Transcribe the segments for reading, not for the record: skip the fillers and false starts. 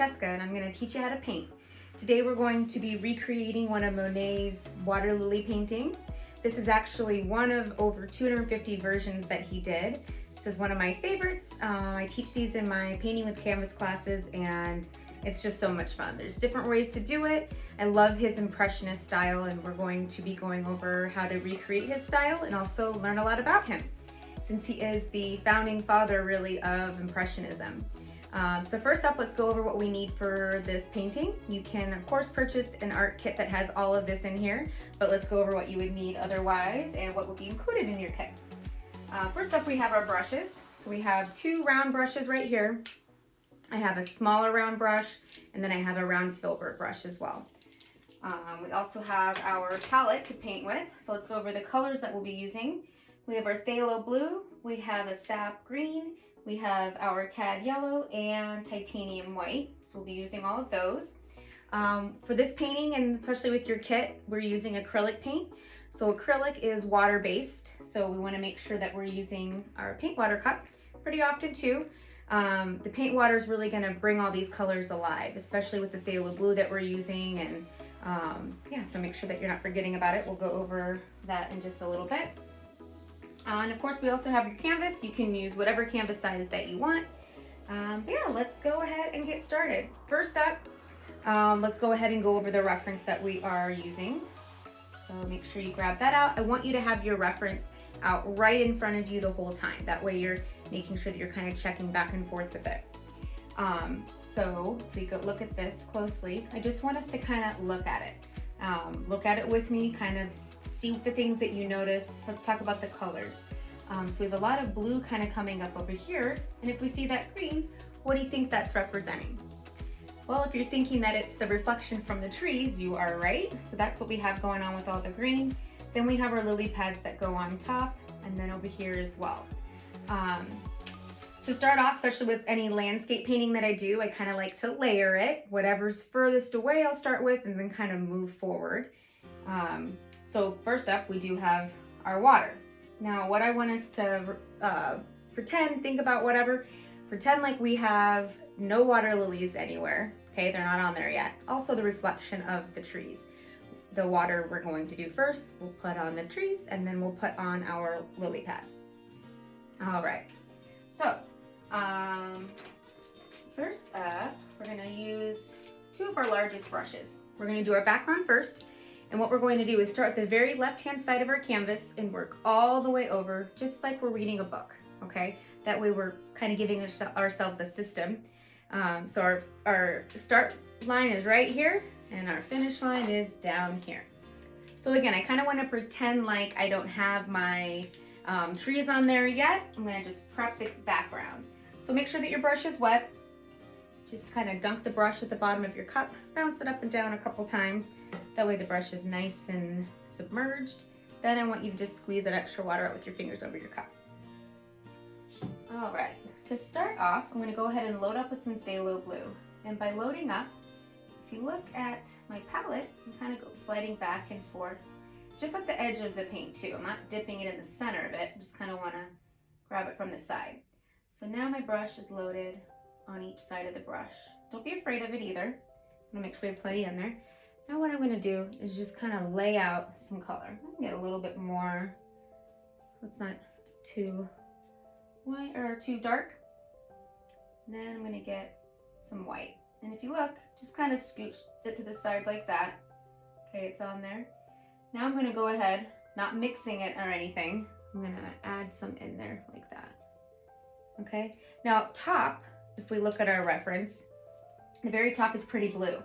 Francesca and I'm going to teach you how to paint. Today we're going to be recreating one of Monet's water lily paintings. This is actually one of over 250 versions that he did. This is one of my favorites. I teach these in my painting with canvas classes and it's just so much fun. There's different ways to do it. I love his impressionist style and we're going to be going over how to recreate his style and also learn a lot about him, since he is the founding father really of Impressionism. So first up, let's go over what we need for this painting. You can of course purchase an art kit that has all of this in here, but let's go over what you would need otherwise and what would be included in your kit. First up, we have our brushes. So we have two round brushes right here. I have a smaller round brush and then I have a round filbert brush as well. We also have our palette to paint with. So let's go over the colors that we'll be using. We have our phthalo blue, we have a sap green, we have our cad yellow and titanium white. So we'll be using all of those. For this painting, and especially with your kit, we're using acrylic paint. So acrylic is water-based, so we want to make sure that we're using our paint water cup pretty often too. The paint water is really going to bring all these colors alive, especially with the phthalo blue that we're using. And yeah, so make sure that you're not forgetting about it. We'll go over that in just a little bit. And of course, we also have your canvas. You can use whatever canvas size that you want. But yeah, let's go ahead and get started. First up, let's go ahead and go over the reference that we are using. So make sure you grab that out. I want you to have your reference out right in front of you the whole time. That way you're making sure that you're kind of checking back and forth with it. So if we go look at this closely, I just want us to kind of look at it. Look at it with me, kind of see the things that you notice. Let's talk about the colors. So we have a lot of blue kind of coming up over here. And if we see that green, what do you think that's representing? Well, if you're thinking that it's the reflection from the trees, you are right. So that's what we have going on with all the green. Then we have our lily pads that go on top and then over here as well. To start off, especially with any landscape painting that I do, I kind of like to layer it. Whatever's furthest away I'll start with and then kind of move forward. So first up, we do have our water. Now what I want us to think about whatever, pretend like we have no water lilies anywhere. Okay, they're not on there yet. Also the reflection of the trees. The water we're going to do first, we'll put on the trees and then we'll put on our lily pads. All right, so first up, we're gonna use two of our largest brushes. We're gonna do our background first, and what we're going to do is start at the very left-hand side of our canvas and work all the way over, just like we're reading a book, okay? That way we're kind of giving ourselves a system. So our start line is right here, and our finish line is down here. So again, I kind of want to pretend like I don't have my trees on there yet. I'm going to just prep the background. So make sure that your brush is wet. Just kind of dunk the brush at the bottom of your cup, bounce it up and down a couple times. That way the brush is nice and submerged. Then I want you to just squeeze that extra water out with your fingers over your cup. All right, to start off, I'm going to go ahead and load up with some phthalo blue. And by loading up, if you look at my palette, you kind of go sliding back and forth, just at the edge of the paint too. I'm not dipping it in the center of it, just kind of want to grab it from the side. So now my brush is loaded on each side of the brush. Don't be afraid of it either. I'm gonna make sure we have plenty in there. Now what I'm gonna do is just kind of lay out some color. I'm gonna get a little bit more, so it's not too white or too dark. And then I'm gonna get some white. And if you look, just kind of scooch it to the side like that. Okay, it's on there. Now I'm gonna go ahead, not mixing it or anything, I'm gonna add some in there like that. Okay, now up top, if we look at our reference, the very top is pretty blue.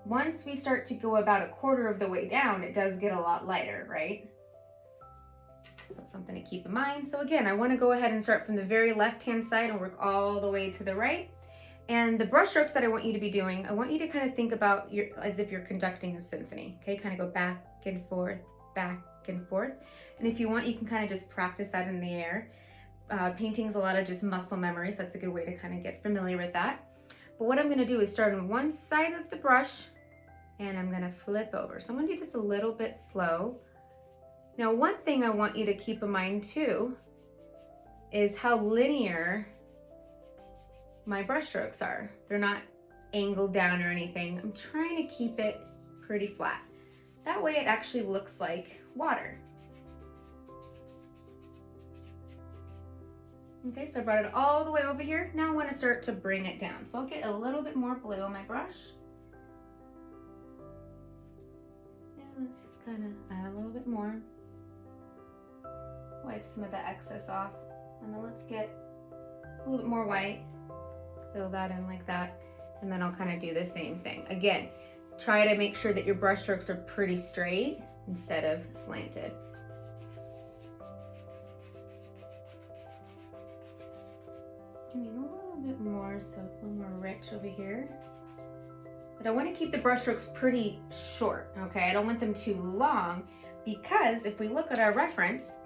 Once we start to go about a quarter of the way down, it does get a lot lighter, right? So something to keep in mind. So again, I want to go ahead and start from the very left-hand side and work all the way to the right. And the brush strokes that I want you to be doing, I want you to kind of think about as if you're conducting a symphony, okay? Kind of go back and forth, back and forth. And if you want, you can kind of just practice that in the air. Painting's a lot of just muscle memory, so that's a good way to kind of get familiar with that. But what I'm gonna do is start on one side of the brush and I'm gonna flip over. So I'm gonna do this a little bit slow. Now, one thing I want you to keep in mind too is how linear my brush strokes are. They're not angled down or anything. I'm trying to keep it pretty flat. That way it actually looks like water. Okay, so I brought it all the way over here. Now I want to start to bring it down. So I'll get a little bit more blue on my brush. And let's just kind of add a little bit more. Wipe some of the excess off. And then let's get a little bit more white. Fill that in like that. And then I'll kind of do the same thing. Again, try to make sure that your brush strokes are pretty straight instead of slanted. I mean, a little bit more so it's a little more rich over here. But I want to keep the brush strokes pretty short, okay? I don't want them too long because if we look at our reference,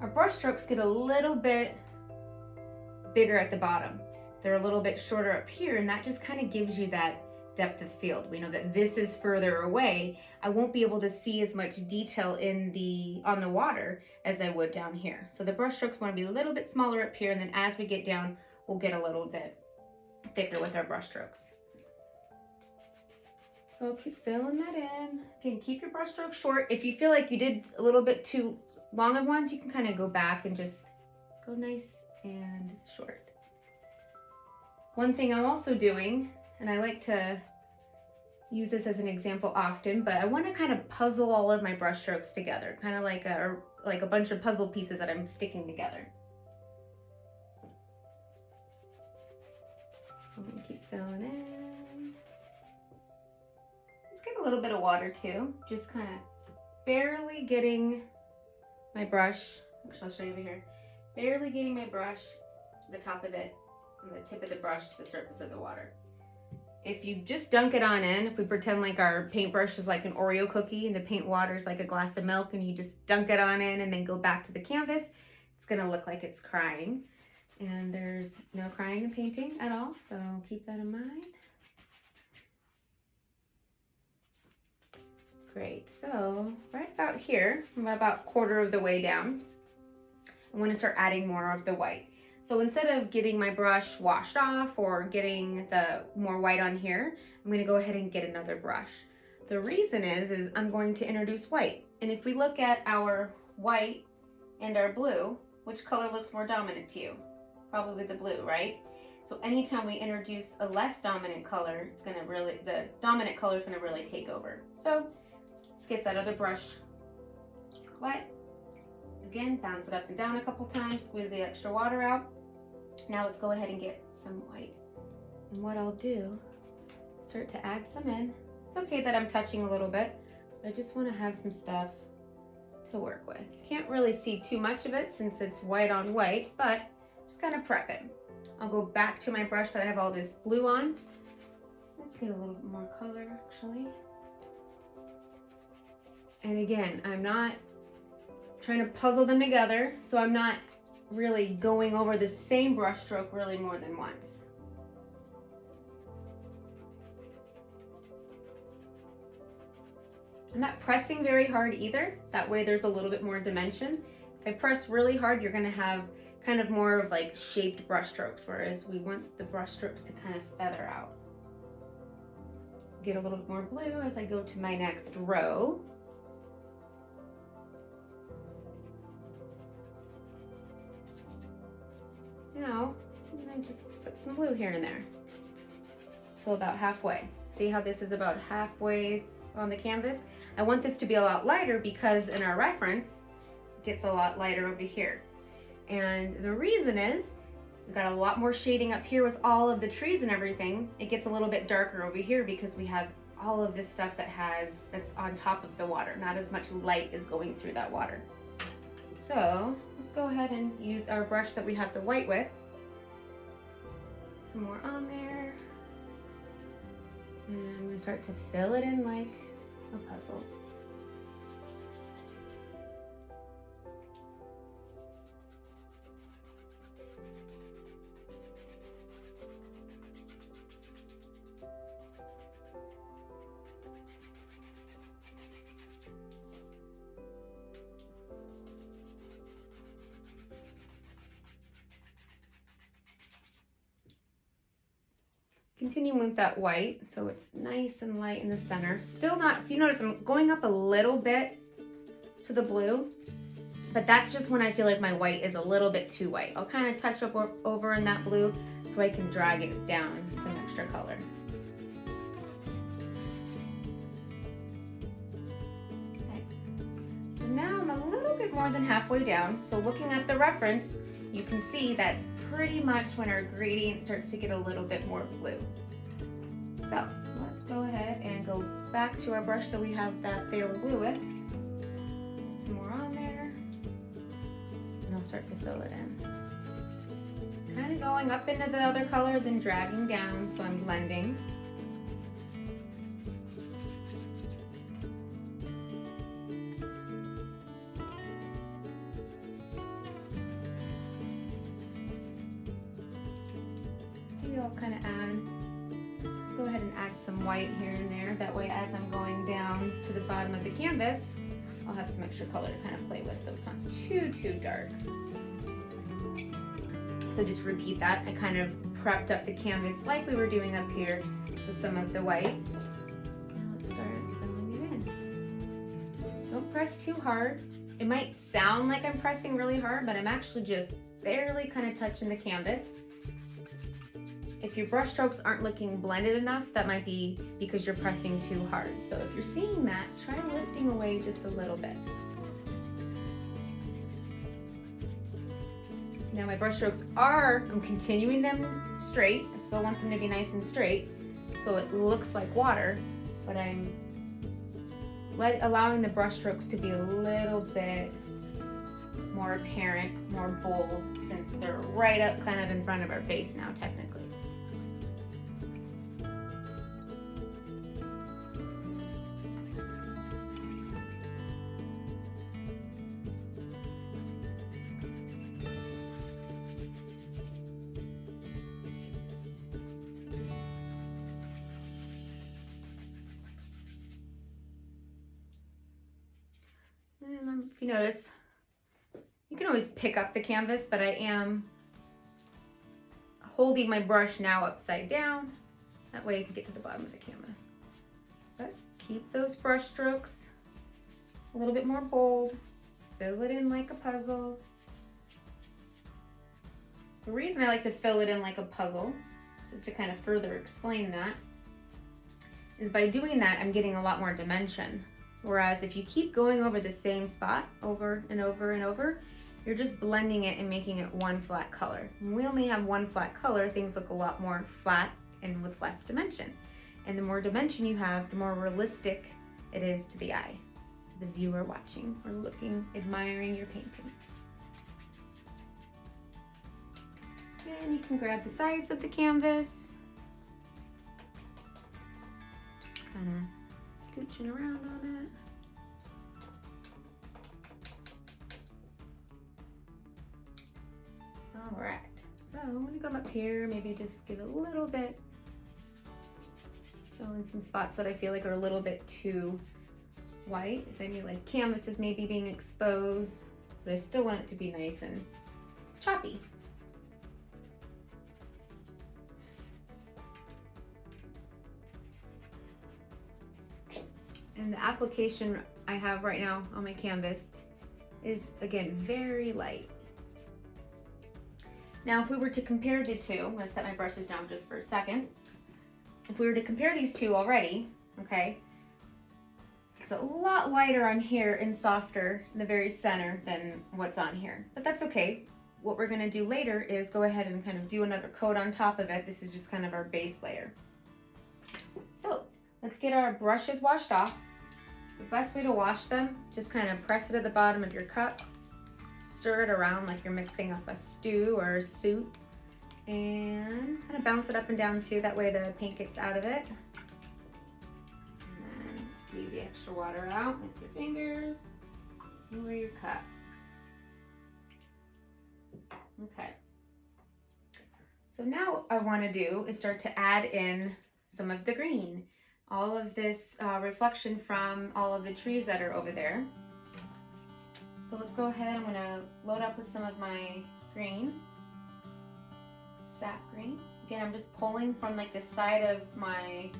our brush strokes get a little bit bigger at the bottom. They're a little bit shorter up here, and that just kind of gives you that depth of field. We know that this is further away. I won't be able to see as much detail on the water as I would down here. So the brush strokes want to be a little bit smaller up here, and then as we get down, we'll get a little bit thicker with our brush strokes. So I'll keep filling that in. Again, keep your brush strokes short. If you feel like you did a little bit too long of ones, you can kind of go back and just go nice and short. One thing I'm also doing, and I like to use this as an example often, but I want to kind of puzzle all of my brush strokes together, kind of like a bunch of puzzle pieces that I'm sticking together. So I'm going to keep filling in. Let's get a little bit of water too, just kind of barely getting my brush, actually I'll show you over here, barely getting my brush to the top of it, and the tip of the brush to the surface of the water. If you just dunk it on in, if we pretend like our paintbrush is like an Oreo cookie and the paint water is like a glass of milk and you just dunk it on in and then go back to the canvas, it's gonna look like it's crying. And there's no crying in painting at all, so keep that in mind. Great, so right about here, I'm about a quarter of the way down. I want to start adding more of the white. So instead of getting my brush washed off or getting the more white on here, I'm going to go ahead and get another brush. The reason is I'm going to introduce white. And if we look at our white and our blue, which color looks more dominant to you? Probably the blue, right? So anytime we introduce a less dominant color, the dominant color is going to really take over. So let's get that other brush wet. Again, bounce it up and down a couple times, squeeze the extra water out. Now let's go ahead and get some white. And what I'll do, start to add some in. It's okay that I'm touching a little bit, but I just want to have some stuff to work with. You can't really see too much of it since it's white on white, but just kind of prep it. I'll go back to my brush that I have all this blue on. Let's get a little bit more color actually. And again, I'm not trying to puzzle them together, so I'm not really going over the same brush stroke really more than once. I'm not pressing very hard either. That way there's a little bit more dimension. If I press really hard, you're gonna have kind of more of like shaped brush strokes, whereas we want the brush strokes to kind of feather out. Get a little bit more blue as I go to my next row. Now, I'm gonna just put some blue here and there. Till about halfway. See how this is about halfway on the canvas? I want this to be a lot lighter because in our reference, it gets a lot lighter over here. And the reason is, we've got a lot more shading up here with all of the trees and everything. It gets a little bit darker over here because we have all of this stuff that's on top of the water. Not as much light is going through that water. So let's go ahead and use our brush that we have the white with. Some more on there. And I'm gonna start to fill it in like a puzzle. continuing with that white so it's nice and light in the center. Still not, if you notice, I'm going up a little bit to the blue, but that's just when I feel like my white is a little bit too white. I'll kind of touch up over in that blue so I can drag it down some extra color. Okay. So now I'm a little bit more than halfway down. So looking at the reference, you can see that's pretty much when our gradient starts to get a little bit more blue. So let's go ahead and go back to our brush that we have that phthalo blue with. Get some more on there. And I'll start to fill it in. Kind of going up into the other color, then dragging down, so I'm blending. I'll kind of let's go ahead and add some white here and there. That way, as I'm going down to the bottom of the canvas, I'll have some extra color to kind of play with so it's not too dark. So just repeat that. I kind of prepped up the canvas like we were doing up here with some of the white. Now let's start filling it in. Don't press too hard. It might sound like I'm pressing really hard, but I'm actually just barely kind of touching the canvas. If your brush strokes aren't looking blended enough, that might be because you're pressing too hard. So if you're seeing that, try lifting away just a little bit. Now my brush strokes I'm continuing them straight. I still want them to be nice and straight, so it looks like water, but I'm allowing the brush strokes to be a little bit more apparent, more bold, since they're right up kind of in front of our face now, technically. If you notice, you can always pick up the canvas, but I am holding my brush now upside down. That way you can get to the bottom of the canvas. But keep those brush strokes a little bit more bold. Fill it in like a puzzle. The reason I like to fill it in like a puzzle, just to kind of further explain that, is by doing that, I'm getting a lot more dimension. Whereas if you keep going over the same spot over and over and over, you're just blending it and making it one flat color. When we only have one flat color, things look a lot more flat and with less dimension. And the more dimension you have, the more realistic it is to the eye, to the viewer watching or looking, admiring your painting. And you can grab the sides of the canvas. Just kind of scooching around on it. All right, so I'm gonna come up here, maybe just give it a little bit, fill in some spots that I feel like are a little bit too white. If any like canvas is maybe being exposed, but I still want it to be nice and choppy. And the application I have right now on my canvas is, again, very light. Now, if we were to compare the two, I'm gonna set my brushes down just for a second. If we were to compare these two already, okay, it's a lot lighter on here and softer in the very center than what's on here, but that's okay. What we're gonna do later is go ahead and kind of do another coat on top of it. This is just kind of our base layer. So let's get our brushes washed off. The best way to wash them, just kind of press it at the bottom of your cup, stir it around like you're mixing up a stew or a soup, and kind of bounce it up and down too, that way the paint gets out of it. And then squeeze the extra water out with your fingers over your cup. Okay. So now what I want to do is start to add in some of the green. All of this reflection from all of the trees that are over there. So let's go ahead, I'm gonna load up with some of my green, sap green. Again, I'm just pulling from like the side of my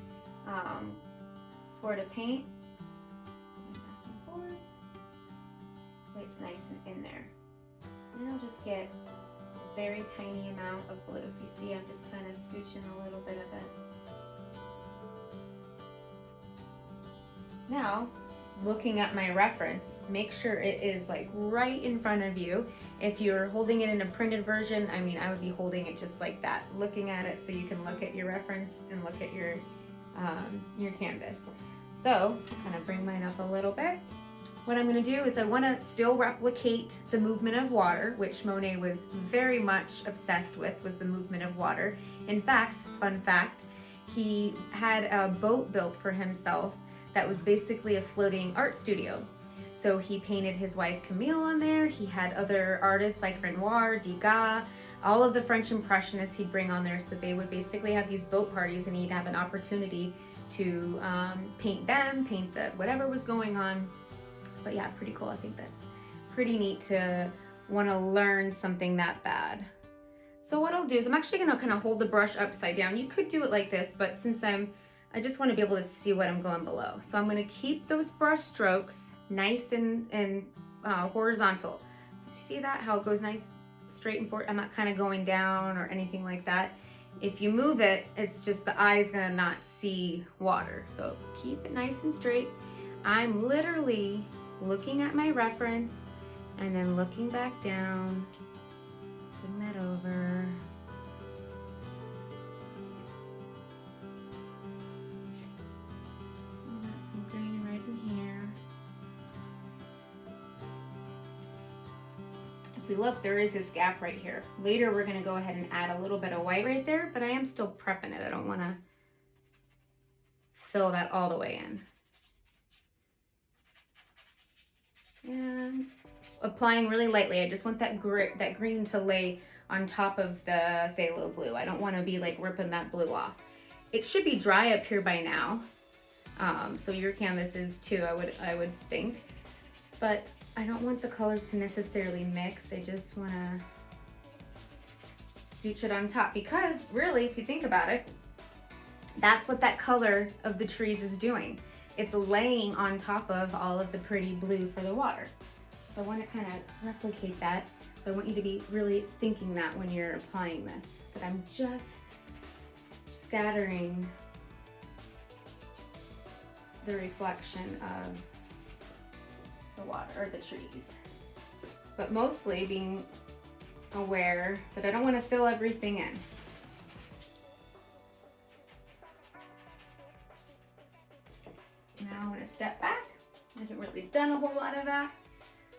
squirt of paint. Back and forth. It's nice and in there. And I'll just get a very tiny amount of blue. If you see, I'm just kind of scooching a little bit of it. Now, looking at my reference, make sure it is like right in front of you. If you're holding it in a printed version, I mean, I would be holding it just like that, looking at it so you can look at your reference and look at your canvas. So, kind of bring mine up a little bit. What I'm going to do is I want to still replicate the movement of water, which Monet was very much obsessed with, was the movement of water. In fact, fun fact, he had a boat built for himself that was basically a floating art studio. So he painted his wife Camille on there. He had other artists like Renoir, Degas, all of the French Impressionists he'd bring on there. So they would basically have these boat parties and he'd have an opportunity to paint them, paint the whatever was going on. But yeah, pretty cool. I think that's pretty neat to want to learn something that bad. So what I'll do is I'm actually going to kind of hold the brush upside down. You could do it like this, but since I just want to be able to see what I'm going below. So I'm going to keep those brush strokes nice and horizontal. See that? How it goes nice, straight and forward. I'm not kind of going down or anything like that. If you move it, it's just the eye's going to not see water. So keep it nice and straight. I'm literally looking at my reference and then looking back down, bring that over. Got some green right in here. If we look, there is this gap right here. Later we're going to go ahead and add a little bit of white right there, but I am still prepping it. I don't want to fill that all the way in. And applying really lightly. I just want that green to lay on top of the phthalo blue. I don't want to be like ripping that blue off. It should be dry up here by now. So your canvas is too, I would think. But I don't want the colors to necessarily mix. I just want to scooch it on top because really, if you think about it, that's what that color of the trees is doing. It's laying on top of all of the pretty blue for the water. So I want to kind of replicate that. So I want you to be really thinking that when you're applying this, that I'm just scattering the reflection of the water or the trees. But mostly being aware that I don't want to fill everything in. Now I'm going to step back. I haven't really done a whole lot of that.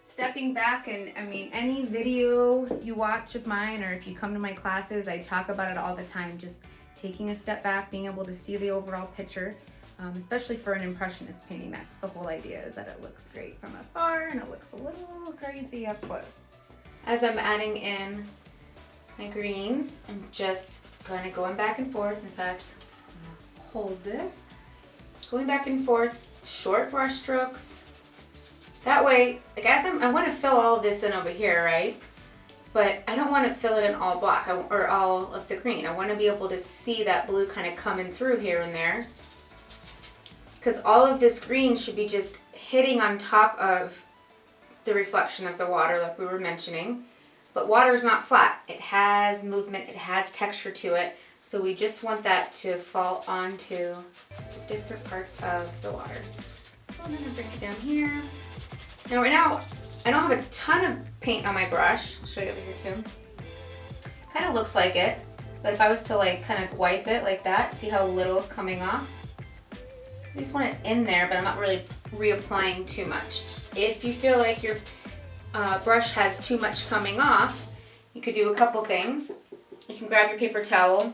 Stepping back, and I mean, any video you watch of mine or if you come to my classes, I talk about it all the time. Just taking a step back, being able to see the overall picture, especially for an impressionist painting. That's the whole idea, is that it looks great from afar and it looks a little crazy up close. As I'm adding in my greens, I'm just kind of going back and forth. In fact, hold this. Going back and forth, short brush strokes. That way, like I want to fill all of this in over here, right? But I don't want to fill it in all black or all of the green. I want to be able to see that blue kind of coming through here and there. Because all of this green should be just hitting on top of the reflection of the water like we were mentioning. But water is not flat. It has movement, it has texture to it. So we just want that to fall onto different parts of the water. So I'm going to bring it down here. Now right now, I don't have a ton of paint on my brush. I'll show you over here too. Kind of looks like it, but if I was to like kind of wipe it like that, see how little is coming off? So I just want it in there, but I'm not really reapplying too much. If you feel like your brush has too much coming off, you could do a couple things. You can grab your paper towel,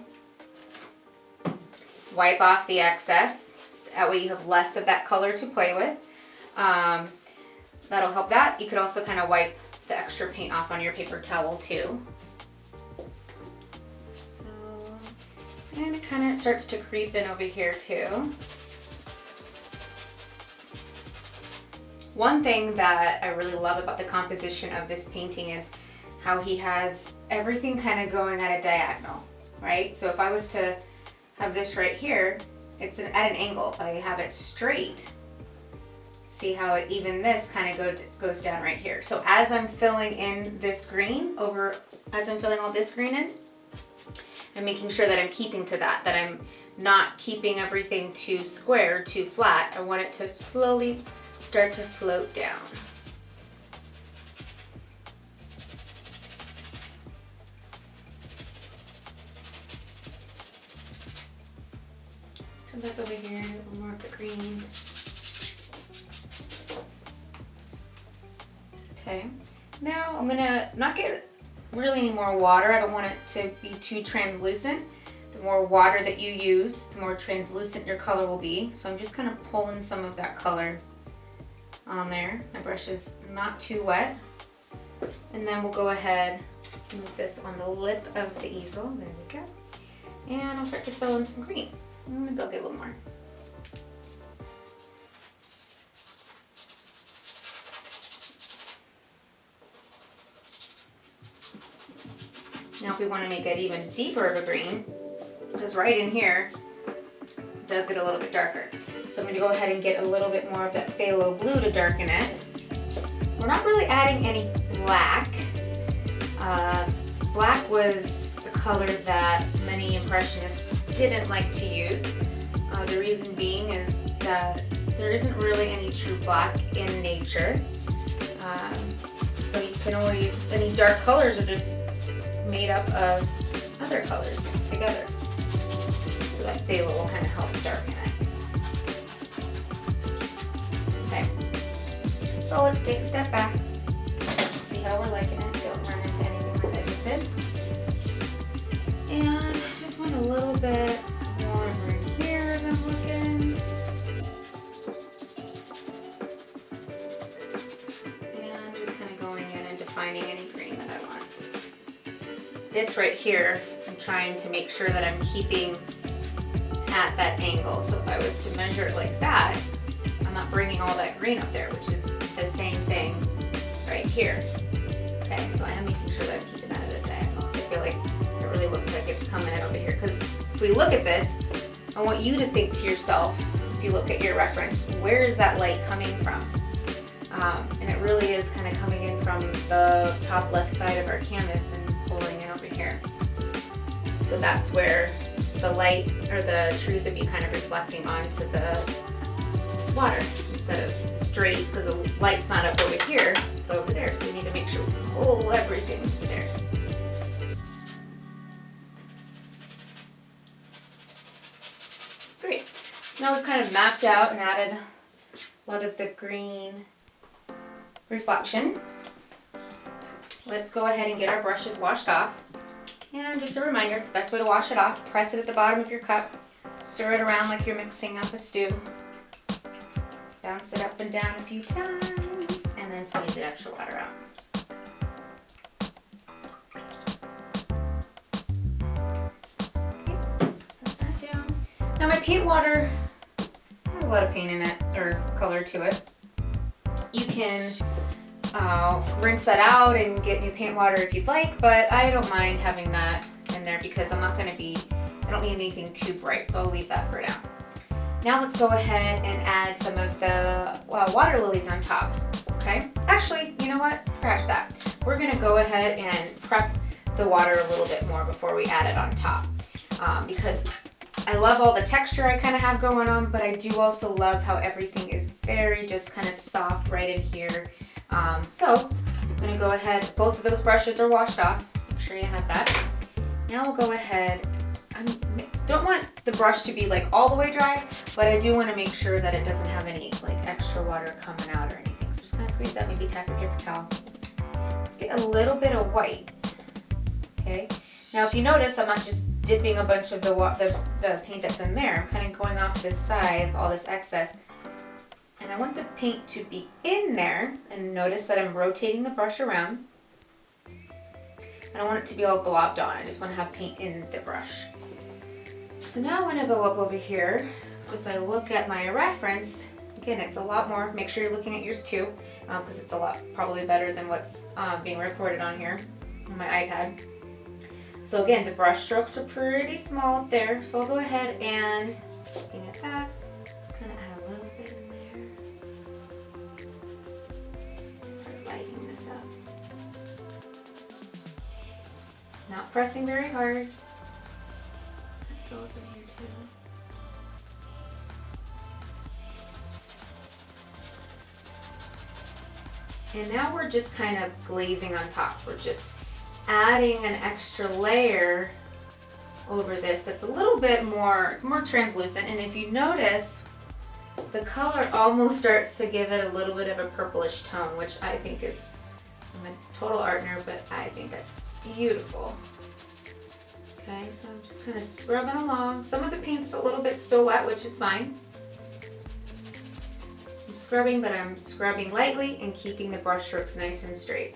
wipe off the excess. That way you have less of that color to play with. That'll help that. You could also kind of wipe the extra paint off on your paper towel too. So, and it kind of starts to creep in over here too. One thing that I really love about the composition of this painting is how he has everything kind of going at a diagonal. right? So if I was to have this right here, it's at an angle. If I have it straight, see how even this kind of goes down right here. So as I'm filling in this green as I'm filling all this green in, I'm making sure that I'm keeping to that I'm not keeping everything too square, too flat. I want it to slowly start to float down. Come back over here, a little more of the green. Okay, now I'm gonna not get really any more water. I don't want it to be too translucent. The more water that you use, the more translucent your color will be. So I'm just kind of pulling some of that color on there. My brush is not too wet. And then we'll go ahead, let's move this on the lip of the easel. There we go. And I'll start to fill in some green. Maybe I'll get a little more. Now if we want to make it even deeper of a green, because right in here, it does get a little bit darker. So I'm going to go ahead and get a little bit more of that phthalo blue to darken it. We're not really adding any black. Black was a color that many impressionists didn't like to use. The reason being is that there isn't really any true black in nature. So you can always, any dark colors are just made up of other colors mixed together. So that phthalo will kind of help darken it. Okay, so let's take a step back, see how we're liking it. Don't run into anything like I just did. And I just want a little bit more right here as I'm looking. And just kind of going in and defining any green that I want. This right here, I'm trying to make sure that I'm keeping at that angle. So if I was to measure it like that, I'm not bringing all that green up there, which is the same thing right here. Okay, so I am making sure that I'm keeping that at a diagonal, because I feel like it really looks like it's coming out over here. Because if we look at this, I want you to think to yourself, if you look at your reference, where is that light coming from? And it really is kind of coming in from the top left side of our canvas and pulling it over here. So that's where the light or the trees would be kind of reflecting onto the water instead of straight, because the light's not up over here, it's over there. So we need to make sure we pull everything there. Great. So now we've kind of mapped out and added a lot of the green reflection. Let's go ahead and get our brushes washed off. And just a reminder, the best way to wash it off, press it at the bottom of your cup, stir it around like you're mixing up a stew, bounce it up and down a few times, and then squeeze the extra water out. Okay, set that down. Now my paint water has a lot of paint in it, or color to it. You can rinse that out and get new paint water if you'd like, but I don't mind having that in there because I don't need anything too bright, so I'll leave that for now. Now let's go ahead and add some of the water lilies on top, okay? Actually, you know what? Scratch that. We're gonna go ahead and prep the water a little bit more before we add it on top, because I love all the texture I kind of have going on, but I do also love how everything is very just kind of soft right in here. So I'm going to go ahead, both of those brushes are washed off. Make sure you have that. Now we'll go ahead, I don't want the brush to be like all the way dry, but I do want to make sure that it doesn't have any like extra water coming out or anything. So just kind of squeeze that, maybe tap your paper towel. Let's get a little bit of white. Okay. Now if you notice, I'm not just dipping a bunch of the paint that's in there. I'm kind of going off this side of all this excess. And I want the paint to be in there, and notice that I'm rotating the brush around. I don't want it to be all globbed on. I just want to have paint in the brush. So now I want to go up over here. So if I look at my reference, again, it's a lot more. Make sure you're looking at yours too, because it's a lot probably better than what's being recorded on here on my iPad. So again, the brush strokes are pretty small up there. So I'll go ahead and, looking at that, just kind of add a little bit in there. Start lighting this up. Not pressing very hard. Go over here too. And now we're just kind of glazing on top. We're just adding an extra layer over this that's a little bit more, it's more translucent. And if you notice, the color almost starts to give it a little bit of a purplish tone, which I think is, I'm a total art nerd, but I think that's beautiful. Okay, so I'm just kind of scrubbing along. Some of the paint's a little bit still wet, which is fine. I'm scrubbing, but I'm scrubbing lightly and keeping the brush strokes nice and straight.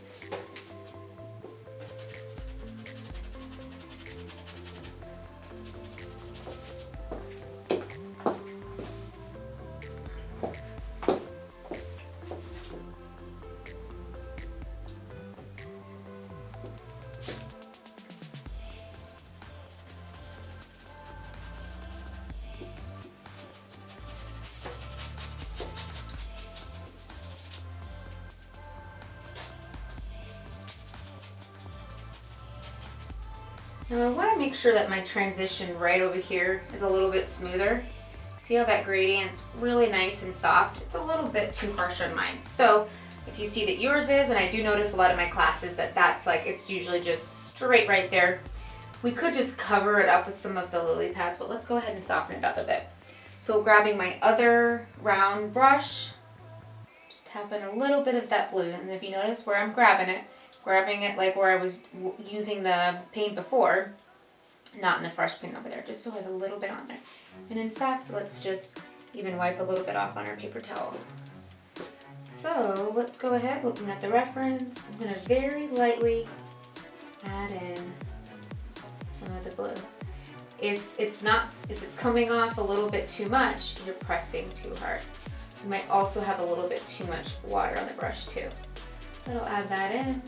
Now I want to make sure that my transition right over here is a little bit smoother. See how that gradient's really nice and soft? It's a little bit too harsh on mine. So if you see that yours is, and I do notice a lot of my classes that that's like, it's usually just straight right there. We could just cover it up with some of the lily pads, but let's go ahead and soften it up a bit. So grabbing my other round brush, just tapping a little bit of that blue. And if you notice where I'm grabbing it like where I was using the paint before, not in the fresh paint over there, just so I have a little bit on there. And in fact, let's just even wipe a little bit off on our paper towel. So let's go ahead, looking at the reference, I'm gonna very lightly add in some of the blue. If it's coming off a little bit too much, you're pressing too hard. You might also have a little bit too much water on the brush too. But I'll add that in.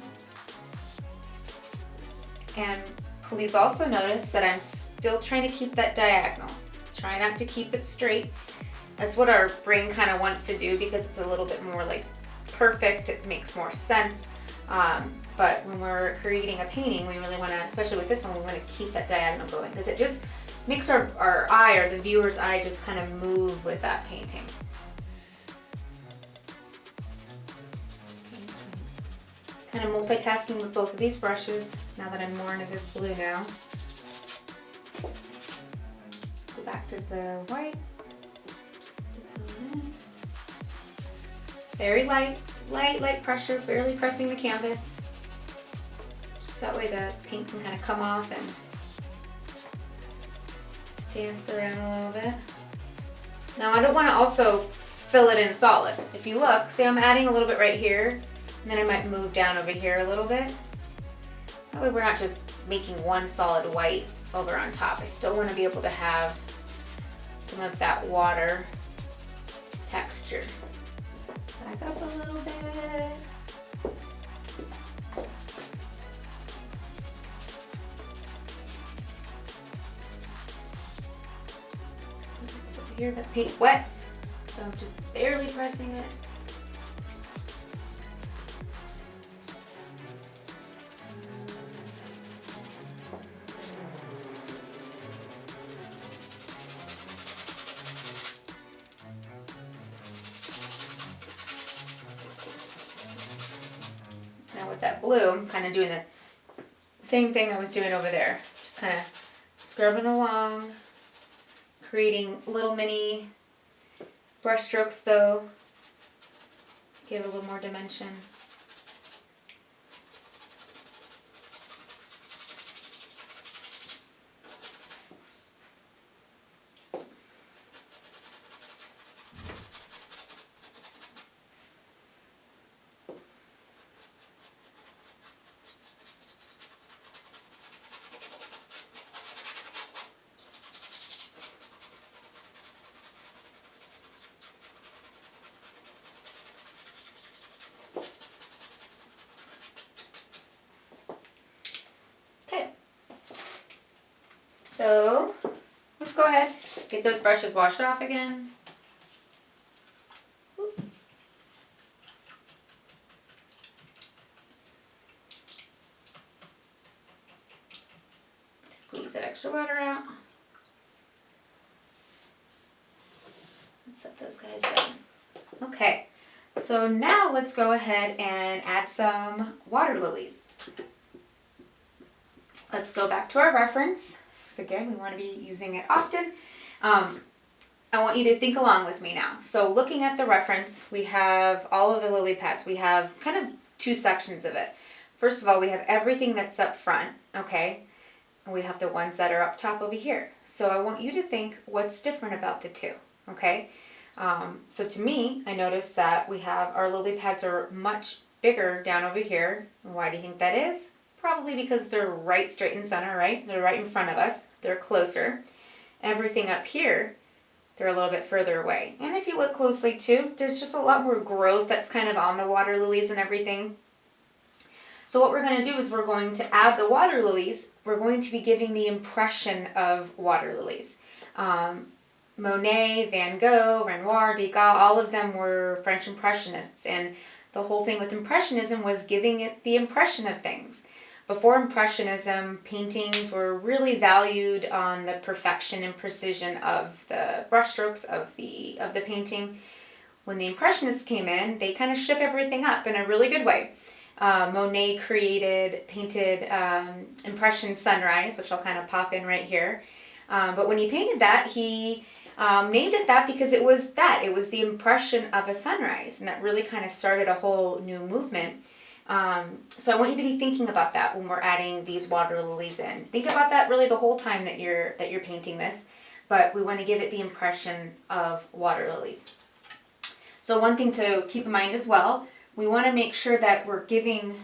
And please also notice that I'm still trying to keep that diagonal. Try not to keep it straight. That's what our brain kind of wants to do because it's a little bit more like perfect. It makes more sense. But when we're creating a painting, we really want to, especially with this one, we want to keep that diagonal going because it just makes our eye or the viewer's eye just kind of move with that painting. Kind of multitasking with both of these brushes now that I'm more into this blue now. Go back to the white. Very light pressure, barely pressing the canvas. Just that way the paint can kind of come off and dance around a little bit. Now I don't want to also fill it in solid. If you look, see I'm adding a little bit right here, and then I might move down over here a little bit. That way we're not just making one solid white over on top. I still want to be able to have some of that water texture. Back up a little bit. Over here, that paint's wet, so I'm just barely pressing it. Now with that blue, I'm kind of doing the same thing I was doing over there. Just kind of scrubbing along, creating little mini brush strokes though. Give it a little more dimension. So let's go ahead, get those brushes washed off again. Squeeze that extra water out. Let's set those guys down. Okay, so now let's go ahead and add some water lilies. Let's go back to our reference, because again, we want to be using it often. I want you to think along with me now. So looking at the reference, we have all of the lily pads. We have kind of two sections of it. First of all, we have everything that's up front, okay? And we have the ones that are up top over here. So I want you to think what's different about the two, okay? So to me, I noticed that we have our lily pads are much bigger down over here. Why do you think that is? Probably because they're right straight in center, right? They're right in front of us. They're closer. Everything up here, they're a little bit further away. And if you look closely too, there's just a lot more growth that's kind of on the water lilies and everything. So what we're going to do is we're going to add the water lilies. We're going to be giving the impression of water lilies. Monet, Van Gogh, Renoir, Degas, all of them were French Impressionists. And the whole thing with Impressionism was giving it the impression of things. Before Impressionism, paintings were really valued on the perfection and precision of the brushstrokes of the painting. When the Impressionists came in, they kind of shook everything up in a really good way. Monet painted Impression Sunrise, which I'll kind of pop in right here. But when he painted that, he named it that because it was the impression of a sunrise, and that really kind of started a whole new movement. So I want you to be thinking about that when we're adding these water lilies in. Think about that really the whole time that you're painting this, but we want to give it the impression of water lilies. So one thing to keep in mind as well, we want to make sure that we're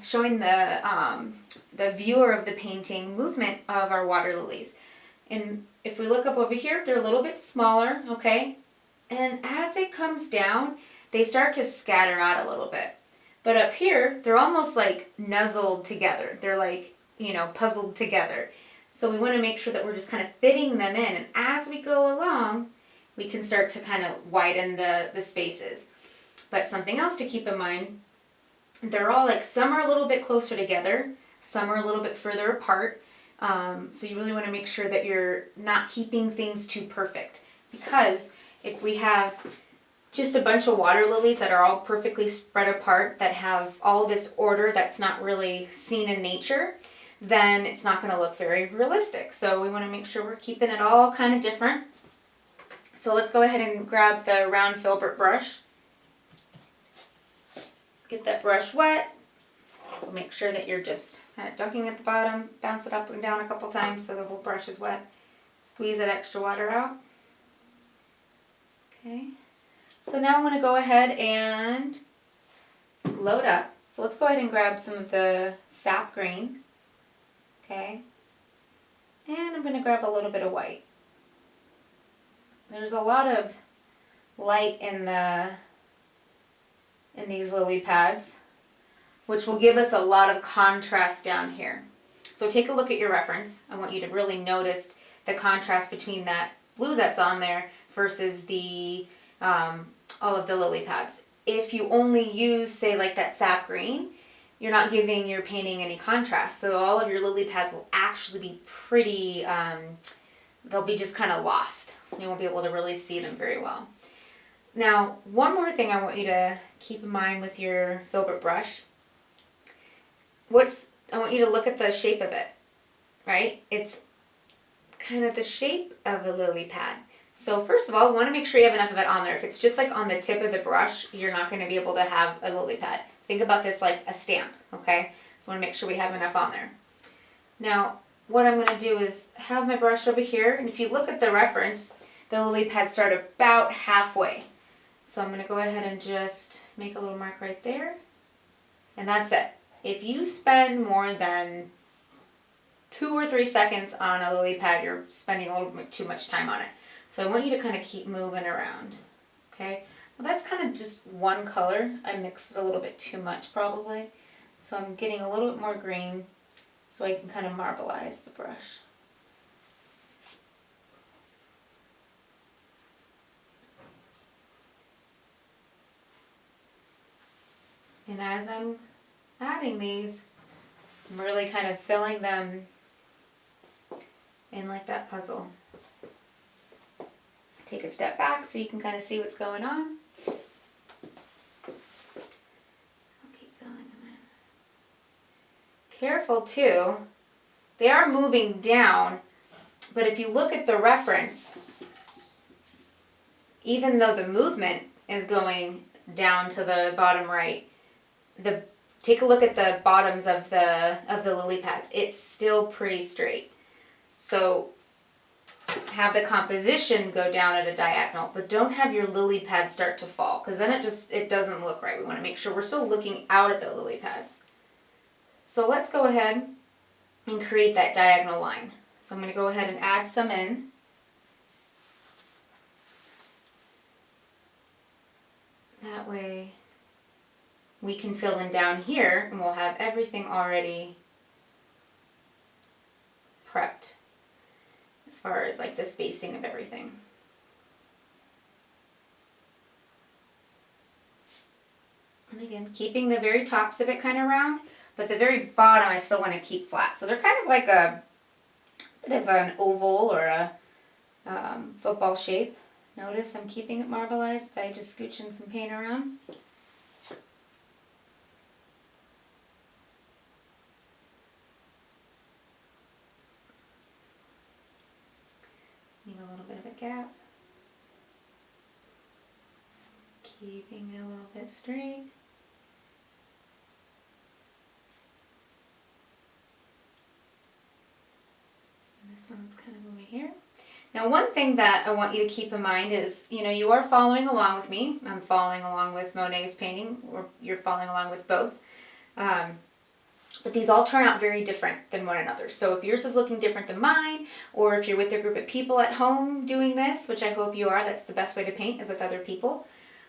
showing the viewer of the painting movement of our water lilies. And if we look up over here, they're a little bit smaller, okay? And as it comes down, they start to scatter out a little bit. But up here, they're almost like nuzzled together. They're like, puzzled together. So we want to make sure that we're just kind of fitting them in. And as we go along, we can start to kind of widen the spaces. But something else to keep in mind, they're all like, some are a little bit closer together, some are a little bit further apart. So you really want to make sure that you're not keeping things too perfect. Because if we have just a bunch of water lilies that are all perfectly spread apart, that have all this order that's not really seen in nature, then it's not going to look very realistic. So we want to make sure we're keeping it all kind of different. So let's go ahead and grab the round filbert brush. Get that brush wet. So make sure that you're just kind of dunking at the bottom, bounce it up and down a couple times so the whole brush is wet. Squeeze that extra water out. Okay. So now I'm going to go ahead and load up. So let's go ahead and grab some of the sap green. Okay. And I'm going to grab a little bit of white. There's a lot of light in these lily pads, which will give us a lot of contrast down here. So take a look at your reference. I want you to really notice the contrast between that blue that's on there versus the all of the lily pads. If you only use, say, like that sap green, you're not giving your painting any contrast. So all of your lily pads will actually be pretty, they'll be just kind of lost. You won't be able to really see them very well. Now, one more thing I want you to keep in mind with your filbert brush. I want you to look at the shape of it, right? It's kind of the shape of a lily pad. So first of all, we want to make sure you have enough of it on there. If it's just like on the tip of the brush, you're not going to be able to have a lily pad. Think about this like a stamp, okay? So I want to make sure we have enough on there. Now, what I'm going to do is have my brush over here, and if you look at the reference, the lily pads start about halfway. So I'm going to go ahead and just make a little mark right there, and that's it. If you spend more than 2 or 3 seconds on a lily pad, you're spending a little bit too much time on it. So I want you to kind of keep moving around, okay? Well, that's kind of just one color. I mixed it a little bit too much probably. So I'm getting a little bit more green so I can kind of marbleize the brush. And as I'm adding these, I'm really kind of filling them in like that puzzle. Take a step back so you can kind of see what's going on. I'll keep filling them in. Careful too, they are moving down, but if you look at the reference, even though the movement is going down to the bottom right, take a look at the bottoms of the lily pads. It's still pretty straight. So have the composition go down at a diagonal, but don't have your lily pad start to fall, because then it doesn't look right. We want to make sure we're still looking out at the lily pads. So let's go ahead and create that diagonal line. So I'm going to go ahead and add some in. That way we can fill in down here and we'll have everything already prepped as far as like the spacing of everything. And again, keeping the very tops of it kind of round, but the very bottom I still want to keep flat. So they're kind of like a bit of an oval or a football shape. Notice I'm keeping it marbleized by just scooching some paint around. Leave a little bit of a gap. Keeping it a little bit straight. And this one's kind of over here. Now, one thing that I want you to keep in mind is, you are following along with me. I'm following along with Monet's painting, or you're following along with both. But these all turn out very different than one another. So if yours is looking different than mine, or if you're with a group of people at home doing this, which I hope you are, that's the best way to paint, is with other people.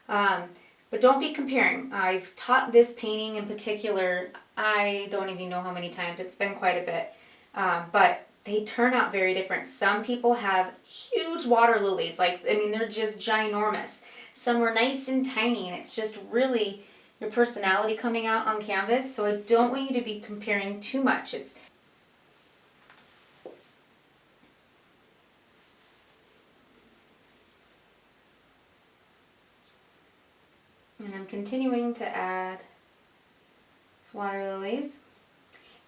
But don't be comparing. I've taught this painting in particular, I don't even know how many times. It's been quite a bit. But they turn out very different. Some people have huge water lilies. They're just ginormous. Some are nice and tiny, and it's just really your personality coming out on canvas. So I don't want you to be comparing too much. And I'm continuing to add these water lilies.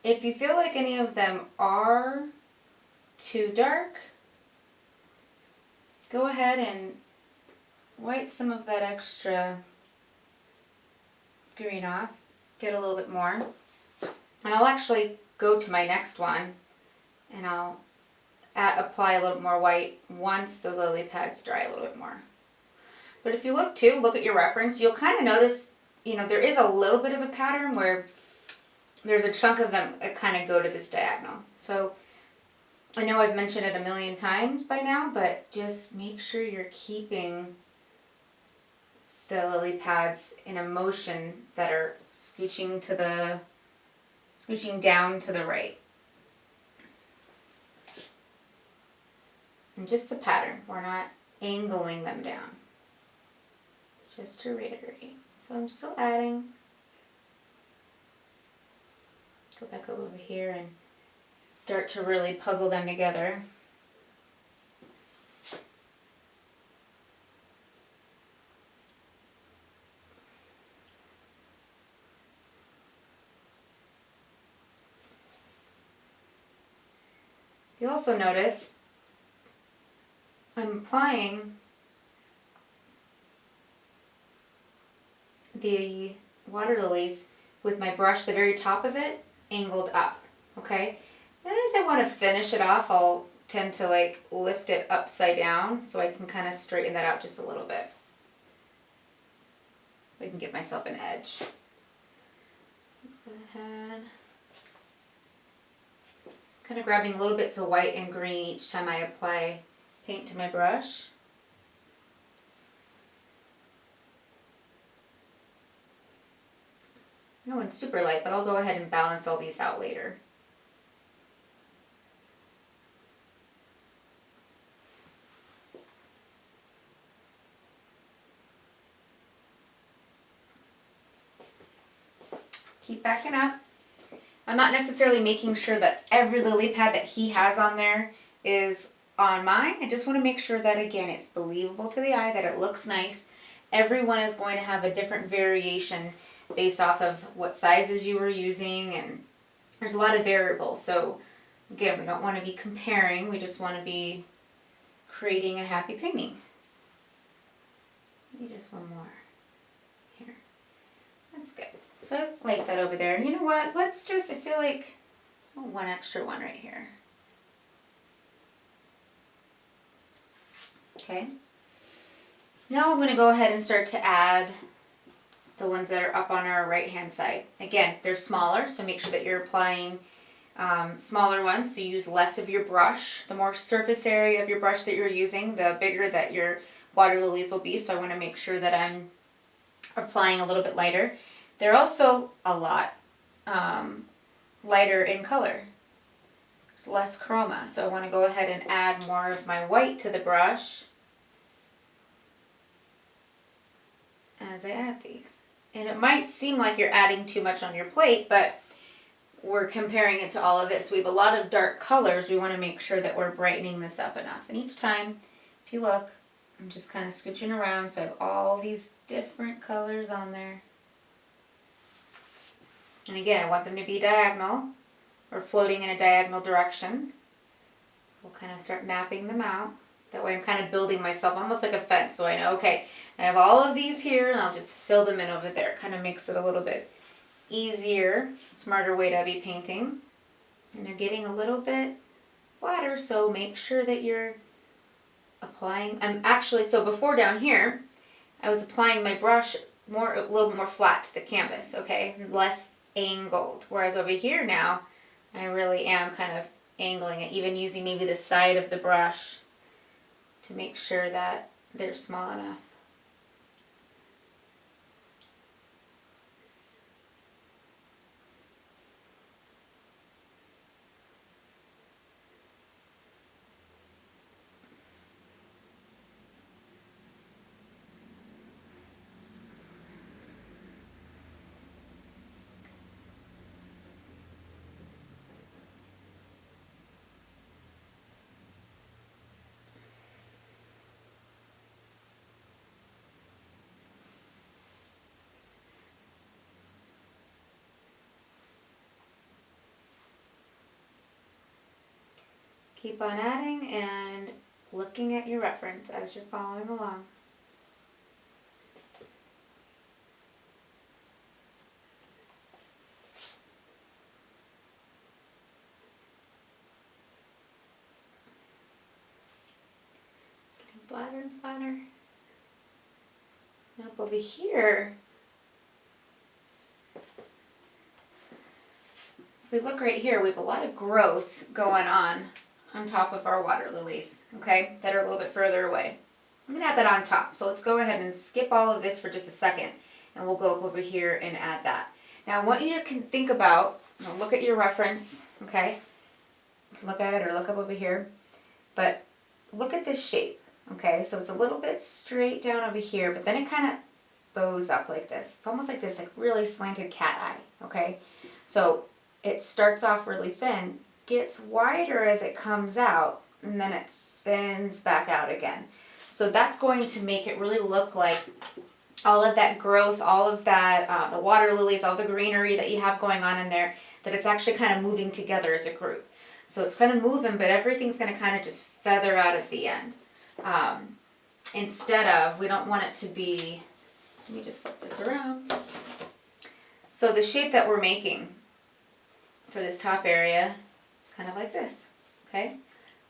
If you feel like any of them are too dark, go ahead and wipe some of that extra green off. Get a little bit more. And I'll actually go to my next one and I'll apply a little more white once those lily pads dry a little bit more. But if you look at your reference, you'll kind of notice, there is a little bit of a pattern where there's a chunk of them that kind of go to this diagonal. So I know I've mentioned it a million times by now, but just make sure you're keeping the lily pads in a motion that are scooching down to the right. And just the pattern, we're not angling them down. Just to reiterate. So I'm still adding. Go back over here and start to really puzzle them together. You'll also notice I'm applying the water lilies with my brush, the very top of it, angled up, okay? Then as I want to finish it off, I'll tend to lift it upside down so I can kind of straighten that out just a little bit. I can give myself an edge. Let's go ahead. Kind of grabbing little bits of white and green each time I apply paint to my brush. No one's super light, but I'll go ahead and balance all these out later. Keep backing up. I'm not necessarily making sure that every lily pad that he has on there is on mine. I just want to make sure that, again, it's believable to the eye, that it looks nice. Everyone is going to have a different variation based off of what sizes you were using, and there's a lot of variables. So again, we don't want to be comparing, we just want to be creating a happy painting. Maybe just one more here. That's good. So I like that over there. You know what? Let's just, I feel like, one extra one right here. Okay. Now I'm going to go ahead and start to add the ones that are up on our right hand side. Again, they're smaller, so make sure that you're applying smaller ones, so use less of your brush. The more surface area of your brush that you're using, the bigger that your water lilies will be, so I want to make sure that I'm applying a little bit lighter. They're also a lot lighter in color. There's less chroma, so I want to go ahead and add more of my white to the brush as I add these. And it might seem like you're adding too much on your plate, but we're comparing it to all of this. We have a lot of dark colors. We want to make sure that we're brightening this up enough. And each time, if you look, I'm just kind of scooching around so I have all these different colors on there. And again, I want them to be diagonal or floating in a diagonal direction. So we'll kind of start mapping them out. That way I'm kind of building myself almost like a fence, so I know, okay, I have all of these here and I'll just fill them in over there. Kind of makes it a little bit easier, smarter way to be painting. And they're getting a little bit flatter, so make sure that you're applying. So before down here, I was applying my brush a little bit more flat to the canvas, okay, less angled. Whereas over here now, I really am kind of angling it, even using maybe the side of the brush to make sure that they're small enough. Keep on adding and looking at your reference as you're following along. Getting flatter and flatter. Nope, over here, if we look right here, we have a lot of growth going on top of our water lilies, okay, that are a little bit further away. I'm going to add that on top, so let's go ahead and skip all of this for just a second, and we'll go up over here and add that. Now I want you to think about, look at your reference, okay, you can look at it or look up over here, but look at this shape, okay, so it's a little bit straight down over here, but then it kind of bows up like this. It's almost like this like really slanted cat eye, okay, so it starts off really thin, gets wider as it comes out, and then it thins back out again. So that's going to make it really look like all of that growth, all of that, the water lilies, all the greenery that you have going on in there, that it's actually kind of moving together as a group. So it's kind of moving, but everything's going to kind of just feather out at the end. Instead of, we don't want it to be, let me just flip this around. So the shape that we're making for this top area, it's kind of like this, okay?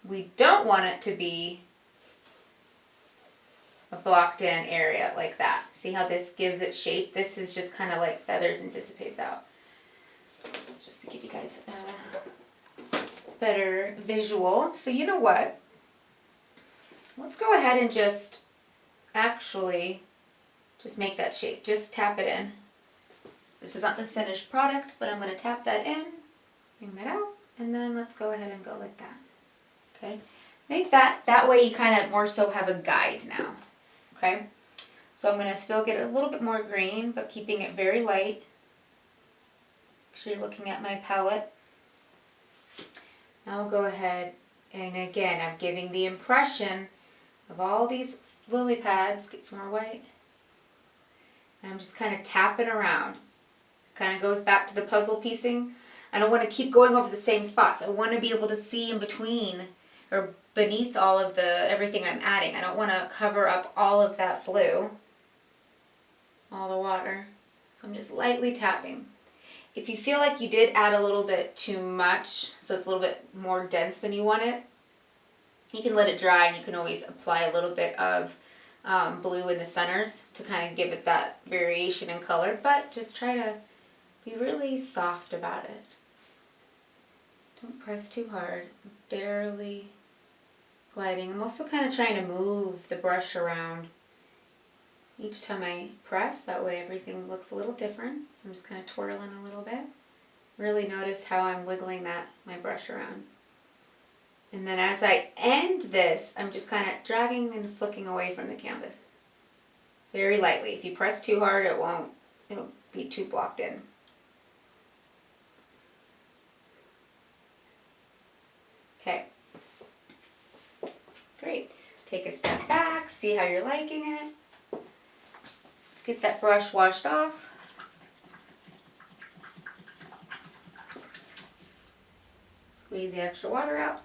We don't want it to be a blocked in area like that. See how this gives it shape? This is just kind of like feathers and dissipates out. It's just to give you guys a better visual. So you know what? Let's go ahead and just make that shape. Just tap it in. This is not the finished product, but I'm going to tap that in, bring that out, and then let's go ahead and go like that. Okay? Make that way you kind of more so have a guide now. Okay? So I'm going to still get a little bit more green, but keeping it very light. Make sure you're looking at my palette. Now we'll go ahead, and again, I'm giving the impression of all these lily pads. Get some more white. And I'm just kind of tapping around. Kind of goes back to the puzzle piecing. I don't want to keep going over the same spots. I want to be able to see in between or beneath all of the everything I'm adding. I don't want to cover up all of that blue, all the water. So I'm just lightly tapping. If you feel like you did add a little bit too much, so it's a little bit more dense than you want it, you can let it dry, and you can always apply a little bit of blue in the centers to kind of give it that variation in color, but just try to be really soft about it. Don't press too hard, barely gliding. I'm also kind of trying to move the brush around each time I press, that way everything looks a little different. So I'm just kind of twirling a little bit. Really notice how I'm wiggling my brush around. And then as I end this, I'm just kind of dragging and flicking away from the canvas. Very lightly. If you press too hard, it'll be too blocked in. Okay. Great. Take a step back, see how you're liking it. Let's get that brush washed off. Squeeze the extra water out.